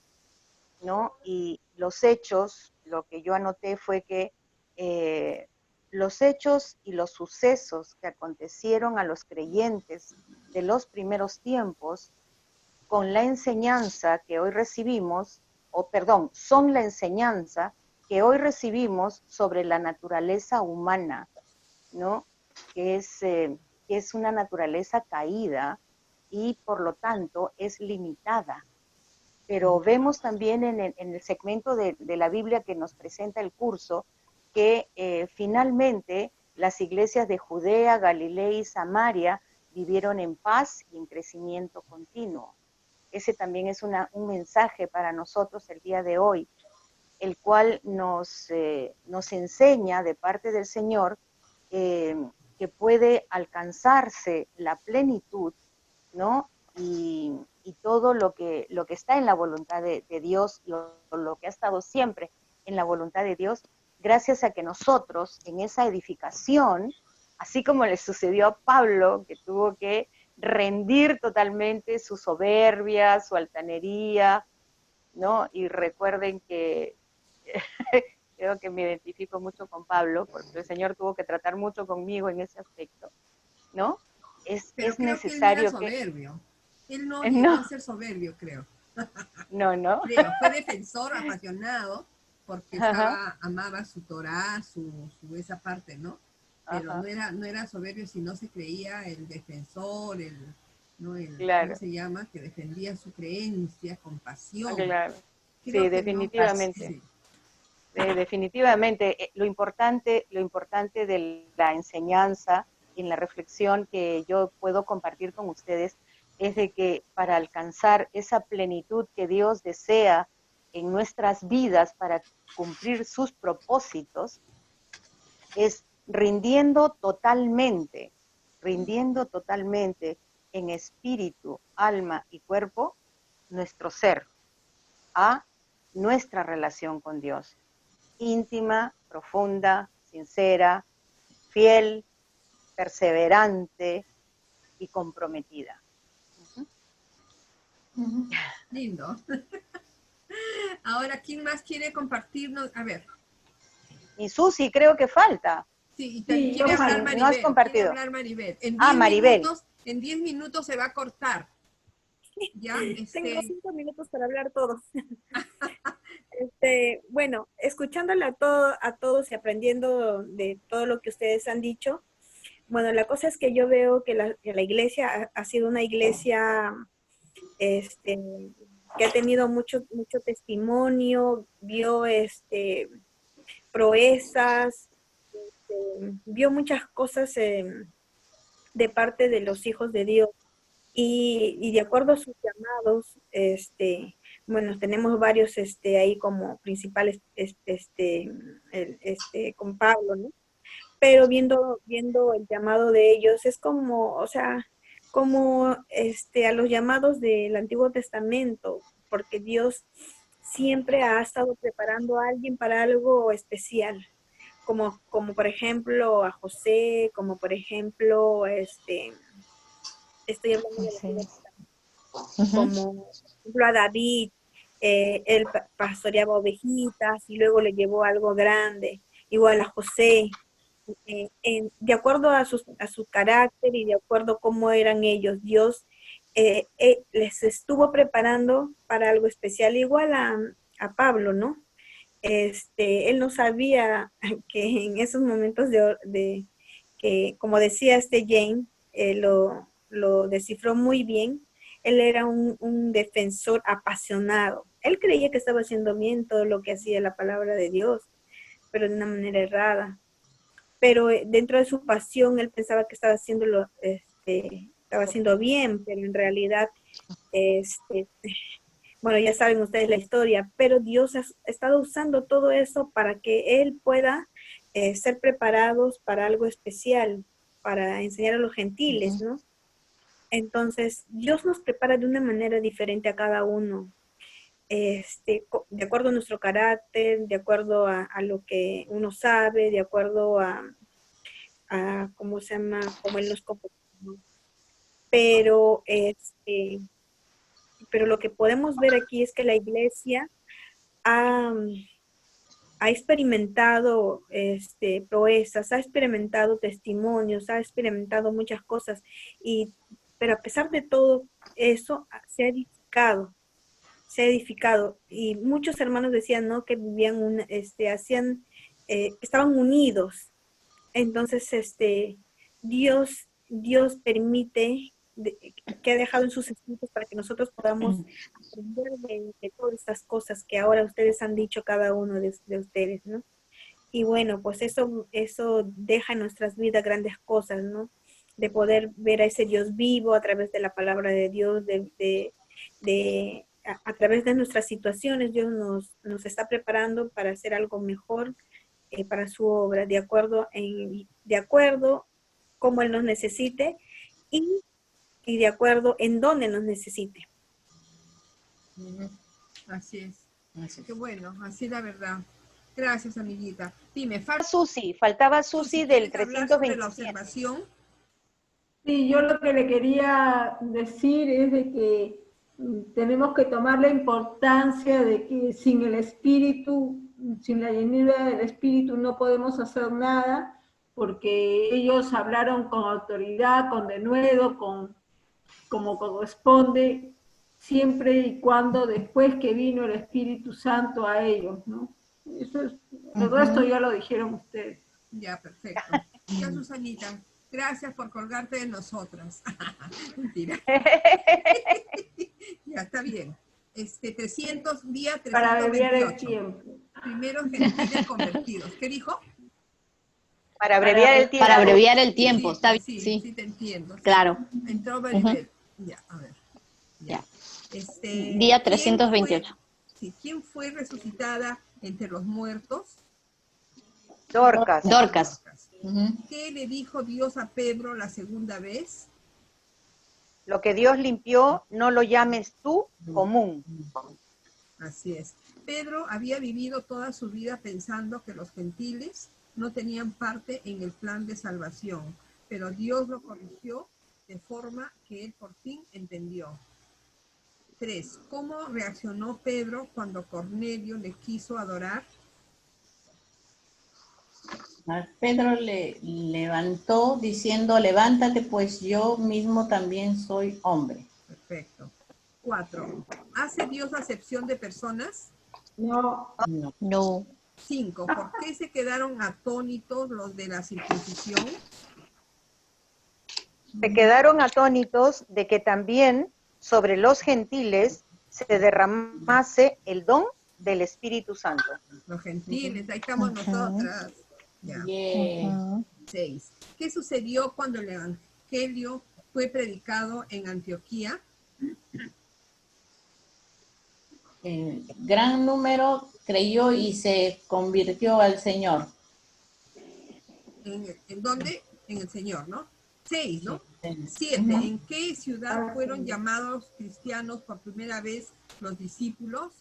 ¿no? Y los hechos, lo que yo anoté fue que eh, los hechos y los sucesos que acontecieron a los creyentes de los primeros tiempos, con la enseñanza que hoy recibimos, o perdón, son la enseñanza que hoy recibimos sobre la naturaleza humana, ¿no? Que es una naturaleza caída y por lo tanto es limitada. Pero vemos también en el segmento de la Biblia que nos presenta el curso que finalmente las iglesias de Judea, Galilea y Samaria vivieron en paz y en crecimiento continuo. Ese también es un mensaje para nosotros el día de hoy, el cual nos enseña de parte del Señor eh, que puede alcanzarse la plenitud, ¿no? Y todo lo que está en la voluntad de Dios, lo que ha estado siempre en la voluntad de Dios, gracias a que nosotros en esa edificación, así como le sucedió a Pablo, que tuvo que rendir totalmente su soberbia, su altanería, ¿no? Y recuerden que creo que me identifico mucho con Pablo, porque el Señor tuvo que tratar mucho conmigo en ese aspecto, ¿no? pero Es creo que él no era necesario que... soberbio. Él no llegó No, a ser soberbio, creo. no, no. Creo, fue defensor, apasionado, porque Ajá, amaba su Torah, esa parte, ¿no? Pero ajá, no era soberbio si no se creía el defensor, ¿no? ¿Cómo claro, se llama? Que defendía su creencia con pasión. claro. Sí, Creo que no, definitivamente. sí. Definitivamente, lo importante de la enseñanza y en la reflexión que yo puedo compartir con ustedes es de que para alcanzar esa plenitud que Dios desea en nuestras vidas para cumplir sus propósitos, es rindiendo totalmente en espíritu, alma y cuerpo nuestro ser a nuestra relación con Dios. Íntima, profunda, sincera, fiel, perseverante y comprometida. Lindo. Ahora, ¿quién más quiere compartirnos? A ver. Y Susi, creo que falta. Sí, y también quiere Susi, hablar no has Maribel. compartido. Quiere hablar Maribel. Maribel. En 10 minutos se va a cortar. Ya, Tengo 5 minutos para hablar todos. Bueno, escuchándole a todos y aprendiendo de todo lo que ustedes han dicho, bueno, la cosa es que yo veo que la iglesia ha sido una iglesia que ha tenido mucho testimonio, vio proezas, vio muchas cosas de parte de los hijos de Dios. Y de acuerdo a sus llamados, bueno, tenemos varios ahí como principales, con Pablo, ¿no? Pero viendo el llamado de ellos, es como, o sea, como a los llamados del Antiguo Testamento, porque Dios siempre ha estado preparando a alguien para algo especial, como por ejemplo a José, como por ejemplo, estoy hablando de la Antiguo Testamento, como por ejemplo a David, él pastoreaba ovejitas y luego le llevó algo grande, igual a José, de acuerdo a su carácter y de acuerdo a cómo eran ellos, Dios les estuvo preparando para algo especial, igual a Pablo, ¿no? Él no sabía que en esos momentos que, como decía Jane, lo descifró muy bien. Él era un defensor apasionado. Él creía que estaba haciendo bien todo lo que hacía la palabra de Dios, pero de una manera errada. Pero dentro de su pasión, él pensaba que estaba haciendo bien, pero en realidad, bueno, ya saben ustedes la historia, pero Dios ha estado usando todo eso para que él pueda ser preparados para algo especial, para enseñar a los gentiles, ¿no? Entonces, Dios nos prepara de una manera diferente a cada uno, de acuerdo a nuestro carácter, de acuerdo a lo que uno sabe, de acuerdo a ¿cómo se llama? Como él nos comporta, ¿no? Pero, pero lo que podemos ver aquí es que la iglesia ha experimentado proezas, ha experimentado testimonios, ha experimentado muchas cosas, pero a pesar de todo eso, se ha edificado, y muchos hermanos decían, ¿no? Que vivían, estaban unidos. Entonces, Dios permite que ha dejado en sus escritos para que nosotros podamos aprender de todas estas cosas que ahora ustedes han dicho, cada uno de ustedes, ¿no? Y bueno, pues eso deja en nuestras vidas grandes cosas, ¿no? De poder ver a ese Dios vivo a través de la palabra de Dios, a través de nuestras situaciones. Dios nos está preparando para hacer algo mejor, para su obra, de acuerdo cómo Él nos necesite y de acuerdo en dónde nos necesite. Así es. Qué bueno, así es la verdad. Gracias, amiguita. Dime, faltaba Susi del hablar sobre la 327. observación. Sí, yo lo que le quería decir es de que tenemos que tomar la importancia de que sin el Espíritu, sin la llenura del Espíritu no podemos hacer nada, porque ellos hablaron con autoridad, con denuedo, como corresponde, siempre y cuando después que vino el Espíritu Santo a ellos, ¿no? Eso es, el resto ya lo dijeron ustedes. Ya, perfecto. Ya, Susanita, gracias por colgarte de nosotras. Mentira. Ya, está bien. 300, día 328. Para abreviar el tiempo. Primeros gentiles convertidos. ¿Qué dijo? Para abreviar el tiempo. Para abreviar el tiempo, Sí, está bien, sí, sí. sí te entiendo. Sí. Claro. Entró Maribel. Ya, a ver. Ya. ¿quién Día 328. ¿Quién fue resucitada entre los muertos? Dorcas. ¿Qué le dijo Dios a Pedro la segunda vez? Lo que Dios limpió, no lo llames tú común. Así es. Pedro había vivido toda su vida pensando que los gentiles no tenían parte en el plan de salvación, pero Dios lo corrigió de forma que él por fin entendió. 3. ¿Cómo reaccionó Pedro cuando Cornelio le quiso adorar? Pedro le levantó diciendo, levántate, pues yo mismo también soy hombre. Perfecto. 4. ¿Hace Dios acepción de personas? No, No. No. 5. ¿Por qué se quedaron atónitos los de la circuncisión? Se quedaron atónitos de que también sobre los gentiles se derramase el don del Espíritu Santo. Los gentiles, ahí estamos nosotras. Ya. Yeah. 6. ¿Qué sucedió cuando el evangelio fue predicado en Antioquía? Gran número creyó y se convirtió al Señor. ¿En dónde? En el Señor, ¿no? 6, ¿no? 7. Ujú. ¿En qué ciudad fueron llamados cristianos por primera vez los discípulos?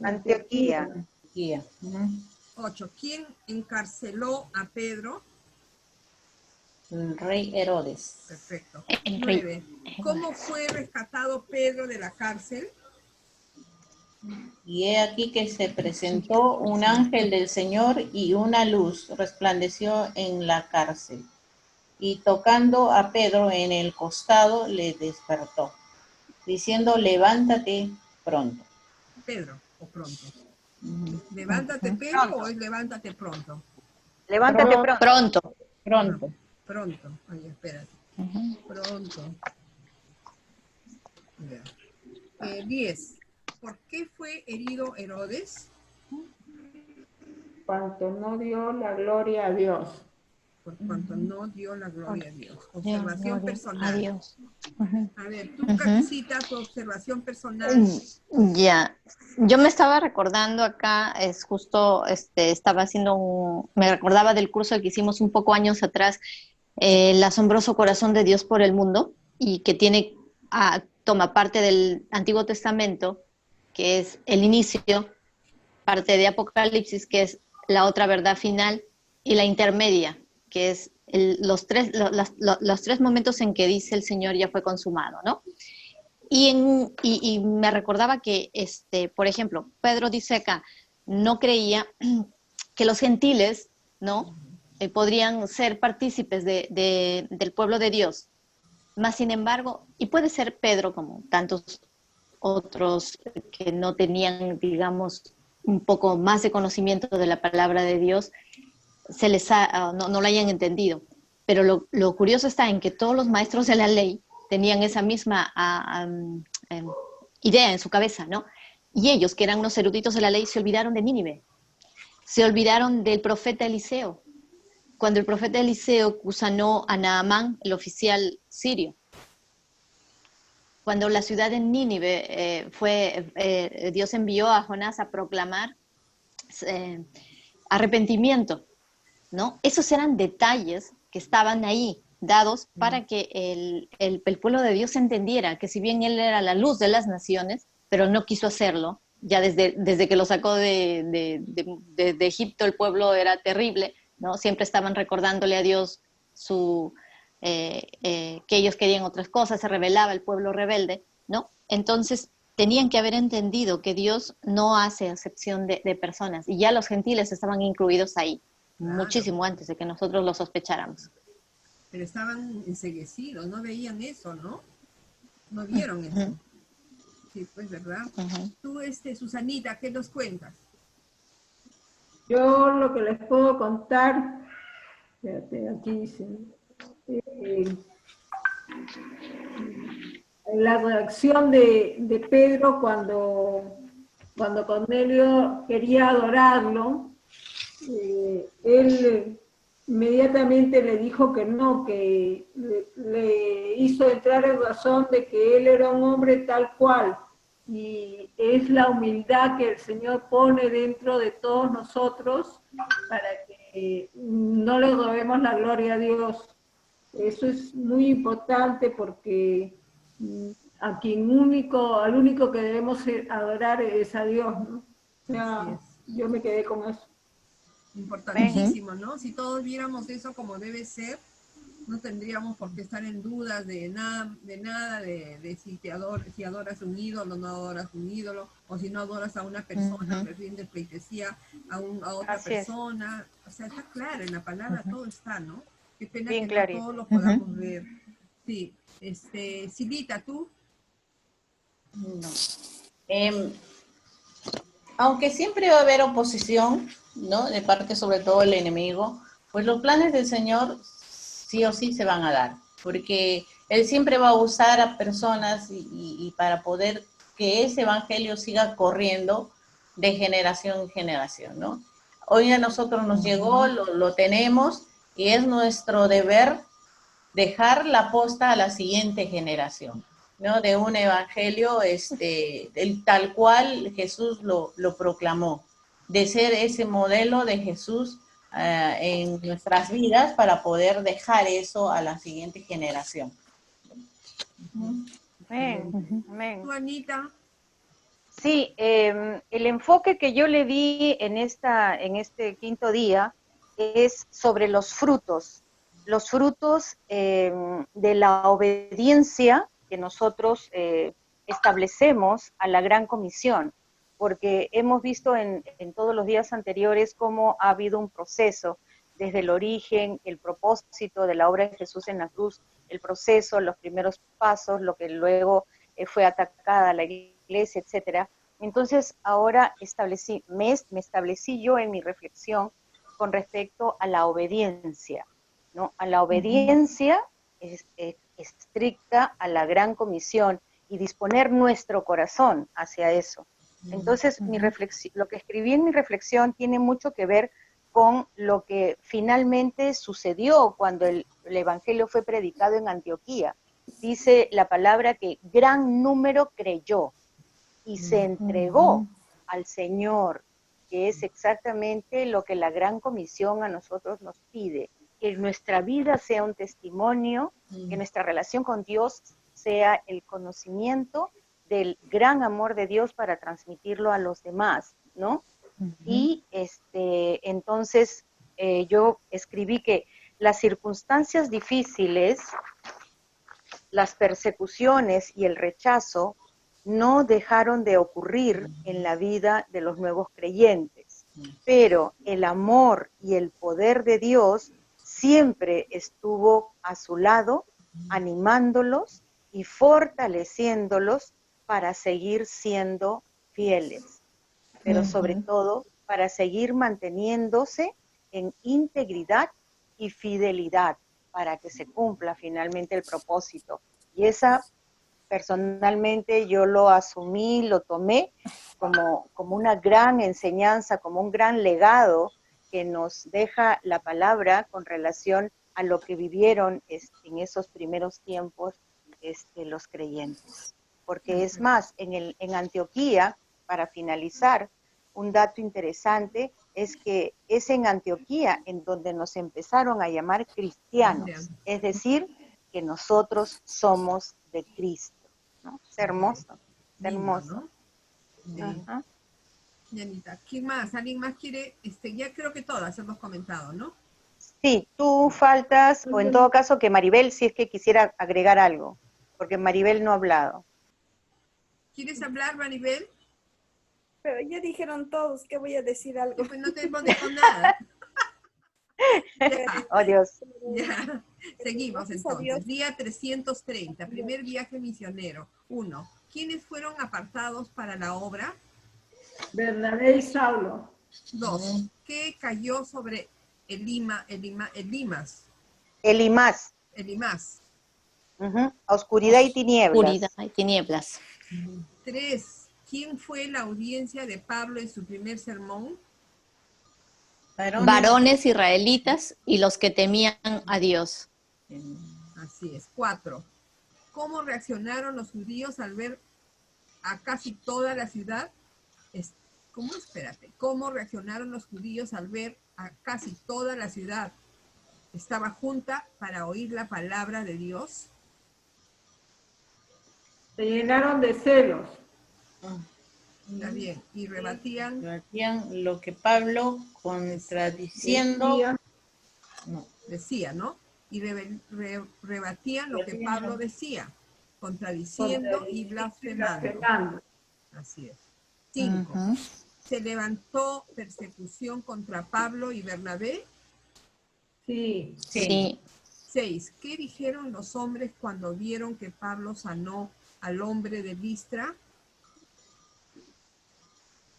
Antioquía. Guía. Ujú. 8. ¿Quién encarceló a Pedro? El rey Herodes. Perfecto. El rey. 9. ¿Cómo fue rescatado Pedro de la cárcel? Y he aquí que se presentó un ángel del Señor y una luz resplandeció en la cárcel. Y tocando a Pedro en el costado, le despertó, diciendo, levántate pronto. Pedro, o pronto. Ujú. ¿Levántate Pedro o es levántate pronto? Levántate pronto. Pronto. Pronto. Pronto. Ay, espérate. Pronto. Ya. 10. ¿Por qué fue herido Herodes? cuanto no dio la gloria a Dios. Por cuanto no dio la gloria a Dios. Dios, Observación gloria a personal. Dios. A ver, tú, Caticita, tu observación personal. Ya, yo me estaba recordando acá, es justo, estaba haciendo me recordaba del curso que hicimos un poco años atrás, el asombroso corazón de Dios por el mundo, y que toma parte del Antiguo Testamento, que es el inicio, parte de Apocalipsis, que es la otra verdad final, y la intermedia, que es los tres momentos en que dice el Señor ya fue consumado, ¿no? Y me recordaba que, por ejemplo, Pedro dice acá, no creía que los gentiles, ¿no? Podrían ser partícipes del pueblo de Dios. Más sin embargo, y puede ser Pedro como tantos otros que no tenían, digamos, un poco más de conocimiento de la palabra de Dios, no lo hayan entendido. Pero lo curioso está en que todos los maestros de la ley tenían esa misma idea en su cabeza, ¿no? Y ellos, que eran unos eruditos de la ley, se olvidaron de Nínive, se olvidaron del profeta Eliseo, cuando el profeta Eliseo sanó a Naamán, el sirio. Cuando la ciudad de Nínive Dios envió a Jonás a proclamar arrepentimiento, ¿no? Esos eran detalles que estaban ahí, dados para que el pueblo de Dios entendiera que si bien él era la luz de las naciones, pero no quiso hacerlo, ya desde que lo sacó de Egipto el pueblo era terrible, ¿no? Siempre estaban recordándole a Dios que ellos querían otras cosas, se rebelaba el pueblo rebelde, ¿no? Entonces tenían que haber entendido que Dios no hace acepción de personas, y ya los gentiles estaban incluidos ahí, Claro. Muchísimo antes de que nosotros lo sospecháramos. Pero estaban enceguecidos, no veían eso, ¿no? No vieron eso. Sí, pues, ¿verdad? Tú, Susanita, ¿qué nos cuentas? Yo lo que les puedo contar, fíjate, aquí dice, la reacción de Pedro cuando Cornelio quería adorarlo, él inmediatamente le dijo que no, que le hizo entrar en razón de que él era un hombre tal cual, y es la humildad que el Señor pone dentro de todos nosotros para que no le robemos la gloria a Dios. Eso es muy importante porque a al único que debemos adorar es a Dios, ¿no? O sea, yo me quedé con eso. Importantísimo, ¿no? Si todos viéramos eso como debe ser, no tendríamos por qué estar en dudas de nada, de si adoras un ídolo, no adoras un ídolo, o si no adoras a una persona, le rindes pleitesía a otra persona. O sea, está claro, en la palabra todo está, ¿no? Qué pena Bien que no clarito. todos lo podamos ver. Sí, Silvita, ¿tú? No. Aunque siempre va a haber oposición, ¿no? De parte sobre todo del enemigo, pues los planes del Señor sí o sí se van a dar, porque Él siempre va a usar a personas y para poder que ese evangelio siga corriendo de generación en generación, ¿no? Hoy a nosotros nos llegó, lo tenemos, y es nuestro deber dejar la posta a la siguiente generación, ¿no? De un evangelio del tal cual Jesús lo proclamó, de ser ese modelo de Jesús en nuestras vidas para poder dejar eso a la siguiente generación. Amén, amén. ¿Tú, Anita? Sí, el enfoque que yo le di en este quinto día es sobre los frutos de la obediencia que nosotros establecemos a la Gran Comisión, porque hemos visto en todos los días anteriores cómo ha habido un proceso, desde el origen, el propósito de la obra de Jesús en la cruz, el proceso, los primeros pasos, lo que luego fue atacada la iglesia, etcétera. Entonces, ahora me establecí yo en mi reflexión con respecto a la obediencia, ¿no? A la obediencia estricta a la Gran Comisión y disponer nuestro corazón hacia eso. Entonces, lo que escribí en mi reflexión tiene mucho que ver con lo que finalmente sucedió cuando el Evangelio fue predicado en Antioquía. Dice la palabra que gran número creyó y se entregó al Señor, que es exactamente lo que la Gran Comisión a nosotros nos pide, que nuestra vida sea un testimonio, que nuestra relación con Dios sea el conocimiento del gran amor de Dios para transmitirlo a los demás, ¿no? Y entonces yo escribí que las circunstancias difíciles, las persecuciones y el rechazo no dejaron de ocurrir en la vida de los nuevos creyentes, pero el amor y el poder de Dios siempre estuvo a su lado, animándolos y fortaleciéndolos para seguir siendo fieles, pero sobre todo para seguir manteniéndose en integridad y fidelidad para que se cumpla finalmente el propósito. Y esa, personalmente, yo lo asumí, lo tomé como una gran enseñanza, como un gran legado que nos deja la palabra con relación a lo que vivieron en esos primeros tiempos los creyentes. Porque es más, en Antioquía, para finalizar, un dato interesante es que es en Antioquía en donde nos empezaron a llamar cristianos, es decir, que nosotros somos de Cristo, ¿no? Es hermoso, es hermoso. ¿No? Ajá. Yanita, ¿quién más? ¿Alguien más quiere? Ya creo que todas hemos comentado, ¿no? Sí, tú faltas, o en todo caso que Maribel, si es que quisiera agregar algo, porque Maribel no ha hablado. ¿Quieres hablar, Maribel? Pero ya dijeron todos que voy a decir algo. Pues no te hemos dicho nada. Ya. Oh, Dios. Ya. Seguimos entonces. Día 330, primer viaje misionero. 1. ¿Quiénes fueron apartados para la obra? Bernabé y Saulo. 2. ¿Qué cayó sobre Elimas? Elimas. Oscuridad y tinieblas. Oscuridad y tinieblas. 3. ¿Quién fue la audiencia de Pablo en su primer sermón? Varones israelitas y los que temían a Dios. Así es. 4. ¿Cómo reaccionaron los judíos al ver a casi toda la ciudad? ¿Cómo reaccionaron los judíos al ver a casi toda la ciudad? Estaba junta para oír la palabra de Dios. Se llenaron de celos. Está bien. Y rebatían. Rebatían lo que Pablo, contradiciendo, decía, ¿no? Y rebatían lo que Pablo decía, contradiciendo y blasfemando. Así es. 5. ¿Se levantó persecución contra Pablo y Bernabé? Sí. Sí. 6. ¿Qué dijeron los hombres cuando vieron que Pablo sanó al hombre de Listra?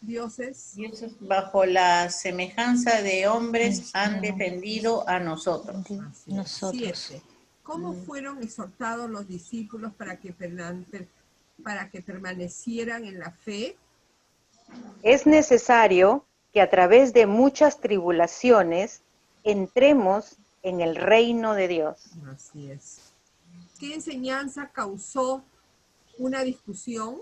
Dioses bajo la semejanza de hombres han defendido a nosotros. Así es. 7. ¿Cómo fueron exhortados los discípulos para que permanecieran en la fe? Es necesario que a través de muchas tribulaciones entremos en el reino de Dios. Así es. ¿Qué enseñanza causó una discusión?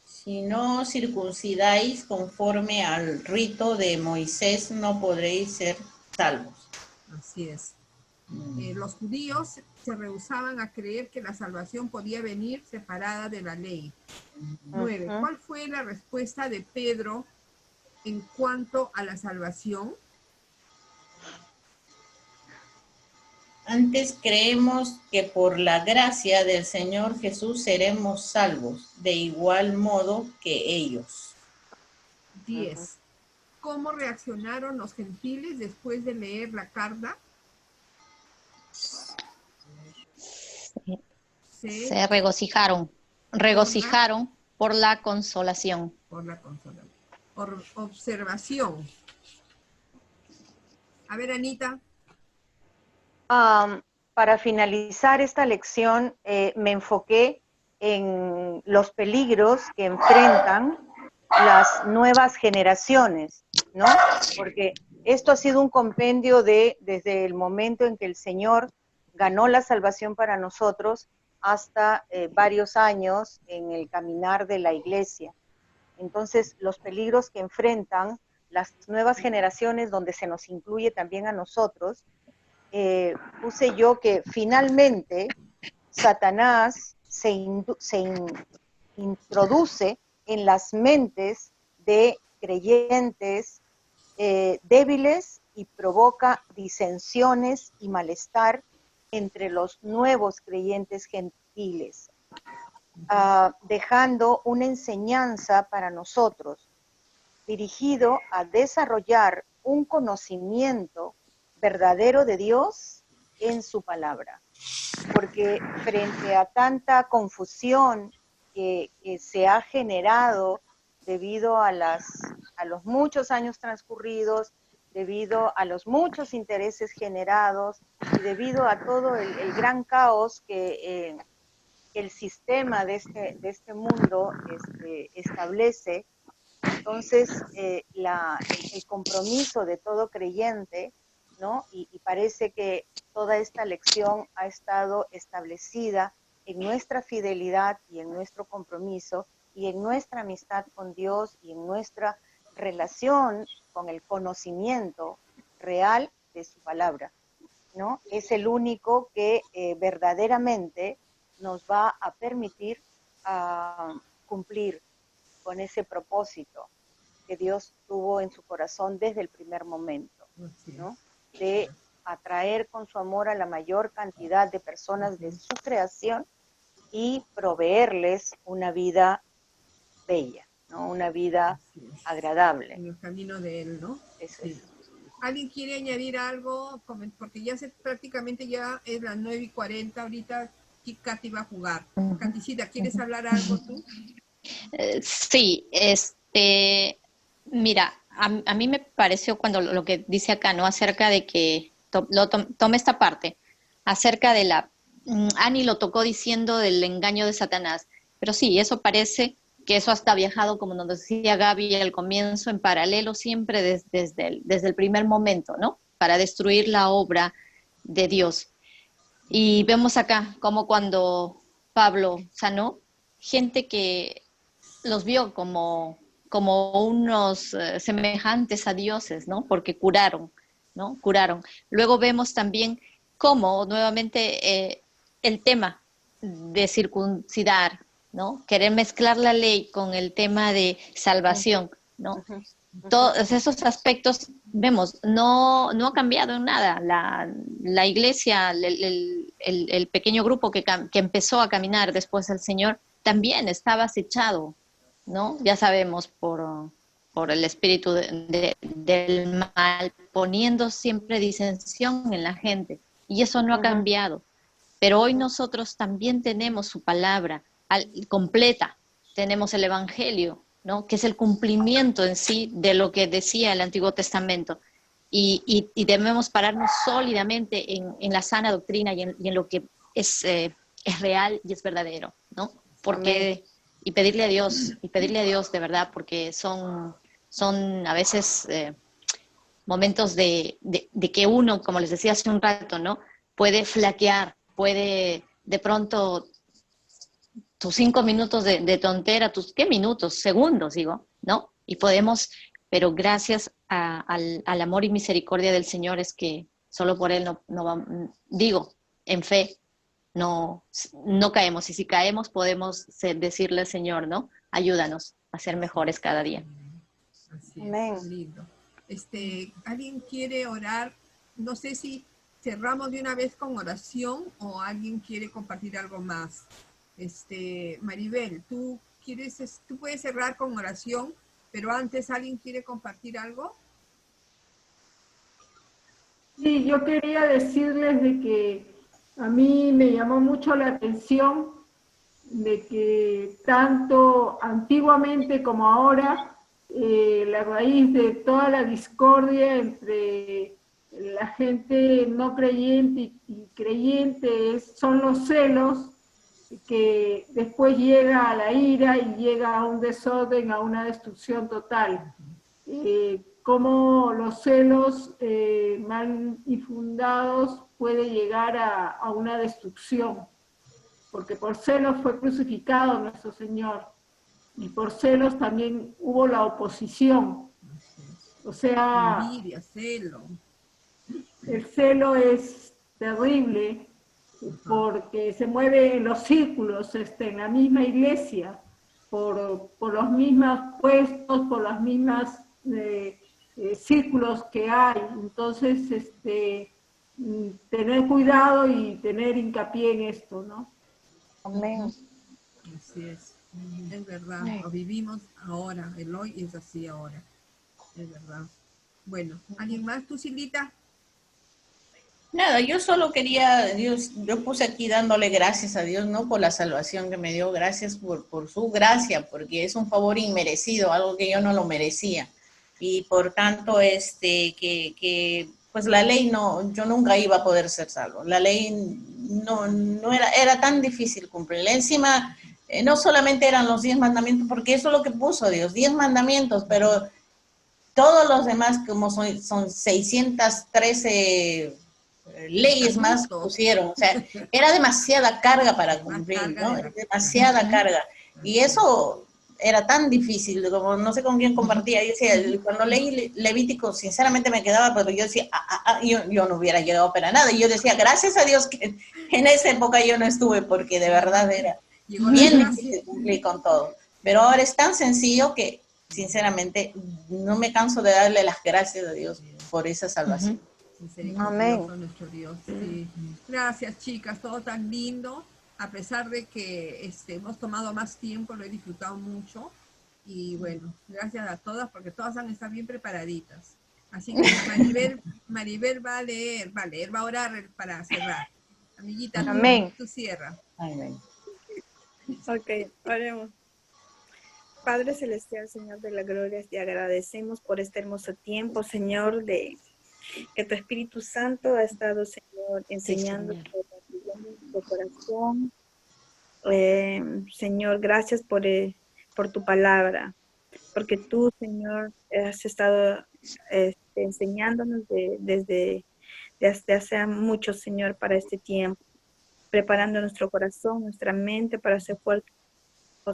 Si no circuncidáis conforme al rito de Moisés, no podréis ser salvos. Así es. Los judíos se rehusaban a creer que la salvación podía venir separada de la ley. 9. ¿Cuál fue la respuesta de Pedro en cuanto a la salvación? Antes creemos que por la gracia del Señor Jesús seremos salvos, de igual modo que ellos. 10. ¿Cómo reaccionaron los gentiles después de leer la carta? Se regocijaron por la consolación. Por la consolación. Por observación. A ver, Anita. Para finalizar esta lección, me enfoqué en los peligros que enfrentan las nuevas generaciones, ¿no? Porque esto ha sido un compendio desde el momento en que el Señor ganó la salvación para nosotros hasta varios años en el caminar de la iglesia. Entonces, los peligros que enfrentan las nuevas generaciones, donde se nos incluye también a nosotros, puse yo que finalmente Satanás se introduce en las mentes de creyentes débiles y provoca disensiones y malestar entre los nuevos creyentes gentiles, dejando una enseñanza para nosotros dirigido a desarrollar un conocimiento verdadero de Dios en su palabra. Porque frente a tanta confusión que se ha generado debido a los muchos años transcurridos, debido a los muchos intereses generados y debido a todo el gran caos que el sistema de este mundo establece, entonces el compromiso de todo creyente, ¿no? Y parece que toda esta lección ha estado establecida en nuestra fidelidad y en nuestro compromiso y en nuestra amistad con Dios y en nuestra relación con el conocimiento real de su palabra, ¿no? Es el único que verdaderamente nos va a permitir cumplir con ese propósito que Dios tuvo en su corazón desde el primer momento, ¿no? De atraer con su amor a la mayor cantidad de personas de su creación y proveerles una vida bella, ¿no? Una vida agradable. En el camino de Él, ¿no? Eso sí. Es. ¿Alguien quiere añadir algo? Porque ya prácticamente ya es las 9:40, ahorita Katy va a jugar. Katycita, ¿quieres hablar algo tú? Sí, mira, a mí me pareció cuando lo que dice acá, ¿no? Acerca de que, tome esta parte, acerca de Ani lo tocó diciendo del engaño de Satanás, pero sí, eso parece que eso hasta ha viajado, como nos decía Gaby al comienzo, en paralelo siempre desde el primer momento, ¿no? Para destruir la obra de Dios. Y vemos acá como cuando Pablo sanó, gente que los vio como unos semejantes a dioses, ¿no? Porque curaron, ¿no? Curaron. Luego vemos también cómo, nuevamente, el tema de circuncidar, ¿no? Querer mezclar la ley con el tema de salvación, ¿no? Todos esos aspectos, vemos, no ha cambiado en nada. La iglesia, el pequeño grupo que empezó a caminar después del Señor, también estaba acechado, ¿no? Ya sabemos, por el espíritu del mal, poniendo siempre disensión en la gente. Y eso no ha cambiado. Pero hoy nosotros también tenemos su palabra completa, tenemos el Evangelio, ¿no? Que es el cumplimiento en sí de lo que decía el Antiguo Testamento. Y debemos pararnos sólidamente en la sana doctrina y en lo que es real y es verdadero, ¿no? Porque, y pedirle a Dios de verdad, porque son a veces momentos de que uno, como les decía hace un rato, ¿no? Puede flaquear, puede de pronto tus 5 minutos de tontera, ¿qué minutos? Segundos, digo, ¿no? Y podemos, pero gracias al amor y misericordia del Señor es que solo por Él digo, en fe, no caemos. Y si caemos podemos decirle al Señor, ¿no? Ayúdanos a ser mejores cada día. Así es, lindo. ¿Alguien quiere orar? No sé si cerramos de una vez con oración o alguien quiere compartir algo más. Maribel, tú puedes cerrar con oración, pero antes, ¿alguien quiere compartir algo? Sí, yo quería decirles de que a mí me llamó mucho la atención de que tanto antiguamente como ahora la raíz de toda la discordia entre la gente no creyente y creyente son los celos, que después llega a la ira y llega a un desorden, a una destrucción total. Cómo los celos mal infundados puede llegar a una destrucción, porque por celos fue crucificado nuestro Señor, y por celos también hubo la oposición. O sea, envidia, celo. El celo es terrible porque se mueve en los círculos, en la misma iglesia, por los mismos puestos, por las mismas círculos que hay. Entonces, tener cuidado y tener hincapié en esto, ¿no? Amén. Así es verdad, lo vivimos ahora, el hoy es así ahora, es verdad. Bueno, ¿alguien más? ¿Tú, Silvita? Nada, yo solo quería, yo puse aquí dándole gracias a Dios, ¿no? Por la salvación que me dio, gracias por su gracia, porque es un favor inmerecido, algo que yo no lo merecía. Y por tanto, que pues la ley yo nunca iba a poder ser salvo. La ley no era tan difícil cumplirla. Encima, no solamente eran los 10 mandamientos, porque eso es lo que puso Dios, 10 mandamientos, pero todos los demás, como son 613 leyes más pusieron, o sea, era demasiada carga para cumplir, ¿no? Demasiada carga. Y eso era tan difícil, como no sé con quién compartía, yo decía, cuando leí Levítico, sinceramente me quedaba, pero yo decía, yo no hubiera llegado para nada, y yo decía, gracias a Dios que en esa época yo no estuve, porque de verdad era bien difícil cumplir con todo. Pero ahora es tan sencillo que, sinceramente, no me canso de darle las gracias a Dios por esa salvación. Amén. Nuestro Dios. Sí. Gracias, chicas, todo tan lindo. A pesar de que hemos tomado más tiempo, lo he disfrutado mucho. Y bueno, gracias a todas, porque todas han estado bien preparaditas. Así que Maribel va a leer, va a orar para cerrar. Amiguita, Amén. Tú cierra. Amén. Ok, oremos. Padre Celestial, Señor de la Gloria, te agradecemos por este hermoso tiempo, Señor, que tu Espíritu Santo ha estado, Señor, enseñando nuestro corazón. Señor, gracias por tu palabra, porque tú, Señor, has estado enseñándonos desde hace mucho, Señor, para este tiempo, preparando nuestro corazón, nuestra mente para ser fuertes,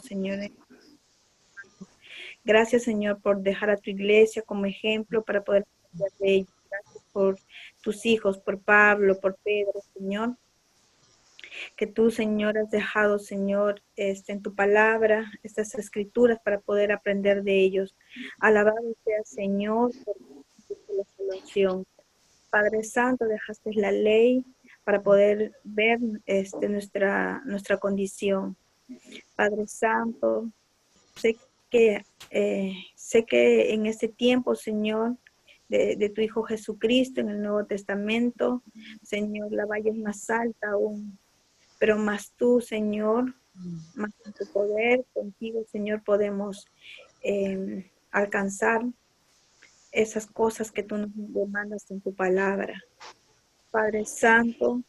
Señor. Gracias, Señor, por dejar a tu iglesia como ejemplo para poder aprender de ellos. Gracias por tus hijos, por Pablo, por Pedro, Señor, que tú, Señor, has dejado, Señor, en tu palabra, estas escrituras para poder aprender de ellos. Alabado sea, Señor, por la salvación. Padre Santo, dejaste la ley para poder ver nuestra condición. Padre Santo, sé que en este tiempo, Señor, de tu Hijo Jesucristo en el Nuevo Testamento, Señor, la valla es más alta aún, pero más tú, Señor, más en tu poder, contigo, Señor, podemos alcanzar esas cosas que tú nos demandas en tu palabra. Padre Santo,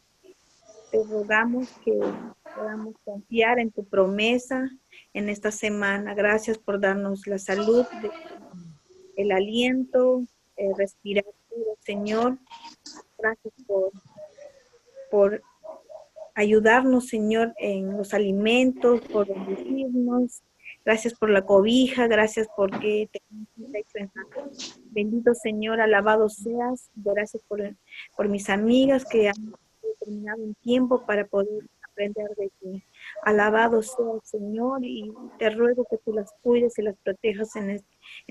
te rogamos que podamos confiar en tu promesa en esta semana. Gracias por darnos la salud, el aliento, respirar, Señor. Gracias por ayudarnos, Señor, en los alimentos, por bendecirnos. Gracias por la cobija, gracias porque tenemos un techo en casa. Bendito Señor, alabado seas. Gracias por mis amigas que han determinado un tiempo para poder aprender de ti. Alabado sea el Señor y te ruego que tú las cuides y las protejas en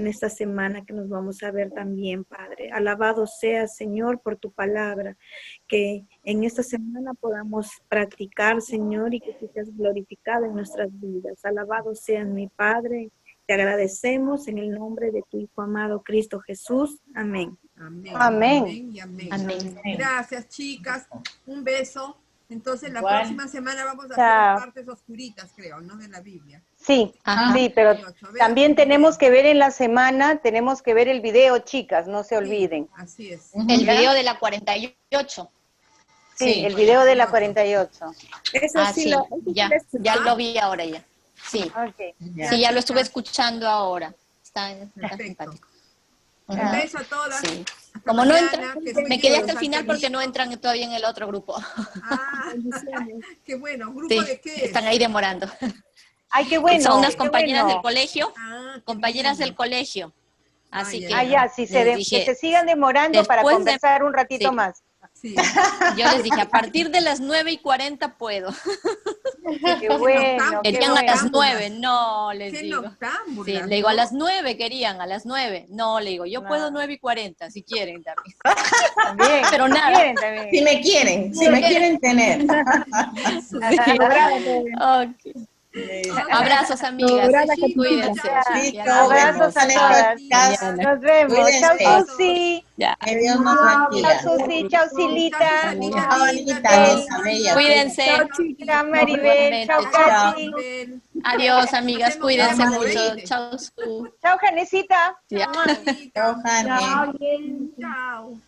esta semana que nos vamos a ver también, Padre. Alabado sea, Señor, por tu palabra, que en esta semana podamos practicar, Señor, y que tú seas glorificado en nuestras vidas. Alabado seas, mi Padre. Te agradecemos en el nombre de tu Hijo amado, Cristo Jesús. Amén. Amén. Amén. Amén y amén. Amén. Gracias, chicas. Un beso. Entonces, la Igual. próxima semana vamos a hacer Chao. las partes oscuritas, creo, ¿no? De la Biblia. Sí, Ajá. sí, pero 28. también tenemos que ver en la semana, tenemos que ver el video, chicas, no se Sí, olviden. así es. El ¿Ya? video de la 48. Sí, Sí, el video de la 48. Eso Ah, sí, sí, eso ya, sí lo ya escuché. lo vi ahora ya. Sí, Ok. ya. sí, ya lo estuve escuchando ahora. Está Perfecto. simpático. Un Ajá. beso a todas. Sí. Hasta Como no mañana, entran, que me quedé hasta el final porque no entran. entran todavía en el otro grupo. Ah, Bendiciones. qué bueno. ¿Grupo Sí, de qué es? están ahí demorando. Ay, qué bueno. Son unas qué compañeras del bueno. colegio, Ah, qué compañeras lindo. del colegio. Así Ay, que Ah, ya, sí, les que dije, se sigan demorando para después de, conversar un ratito sí, más. Sí. yo les dije, a partir de las 9:40 puedo. Qué bueno, qué Querían a las bueno. 9, no, les Qué digo. noctámbulas, Sí, le digo, a ¿no? las 9 querían, a las 9. No, le digo, yo No. puedo 9:40, si quieren también. También, Pero si nada. quieren Si también. me quieren tener. Sí. Ok. Abrazos, amigas. Lograda, Cuídense. Catrina. Ya Listo, nos Abrazos vemos. a todas. Mañana. Nos vemos. Chao, Cuídense. Susi. Ya. Que Dios nos Chao, bendiga. Susi. Chao, Chao, Silita. niña Chao, linda. Anita, Chao, linda, bella. Cuídense. Chao, Chao, chicos. Chao, Nos Maribel. Chao, Igualmente. Chao. Katy. Maribel. Adiós, amigas. Hacemos Cuídense verbo, mucho. ¿oíste? Chao, Su. Chao, Janesita. Ya. Chao, Anita. Chao, Jane. Chao, bien. Chao.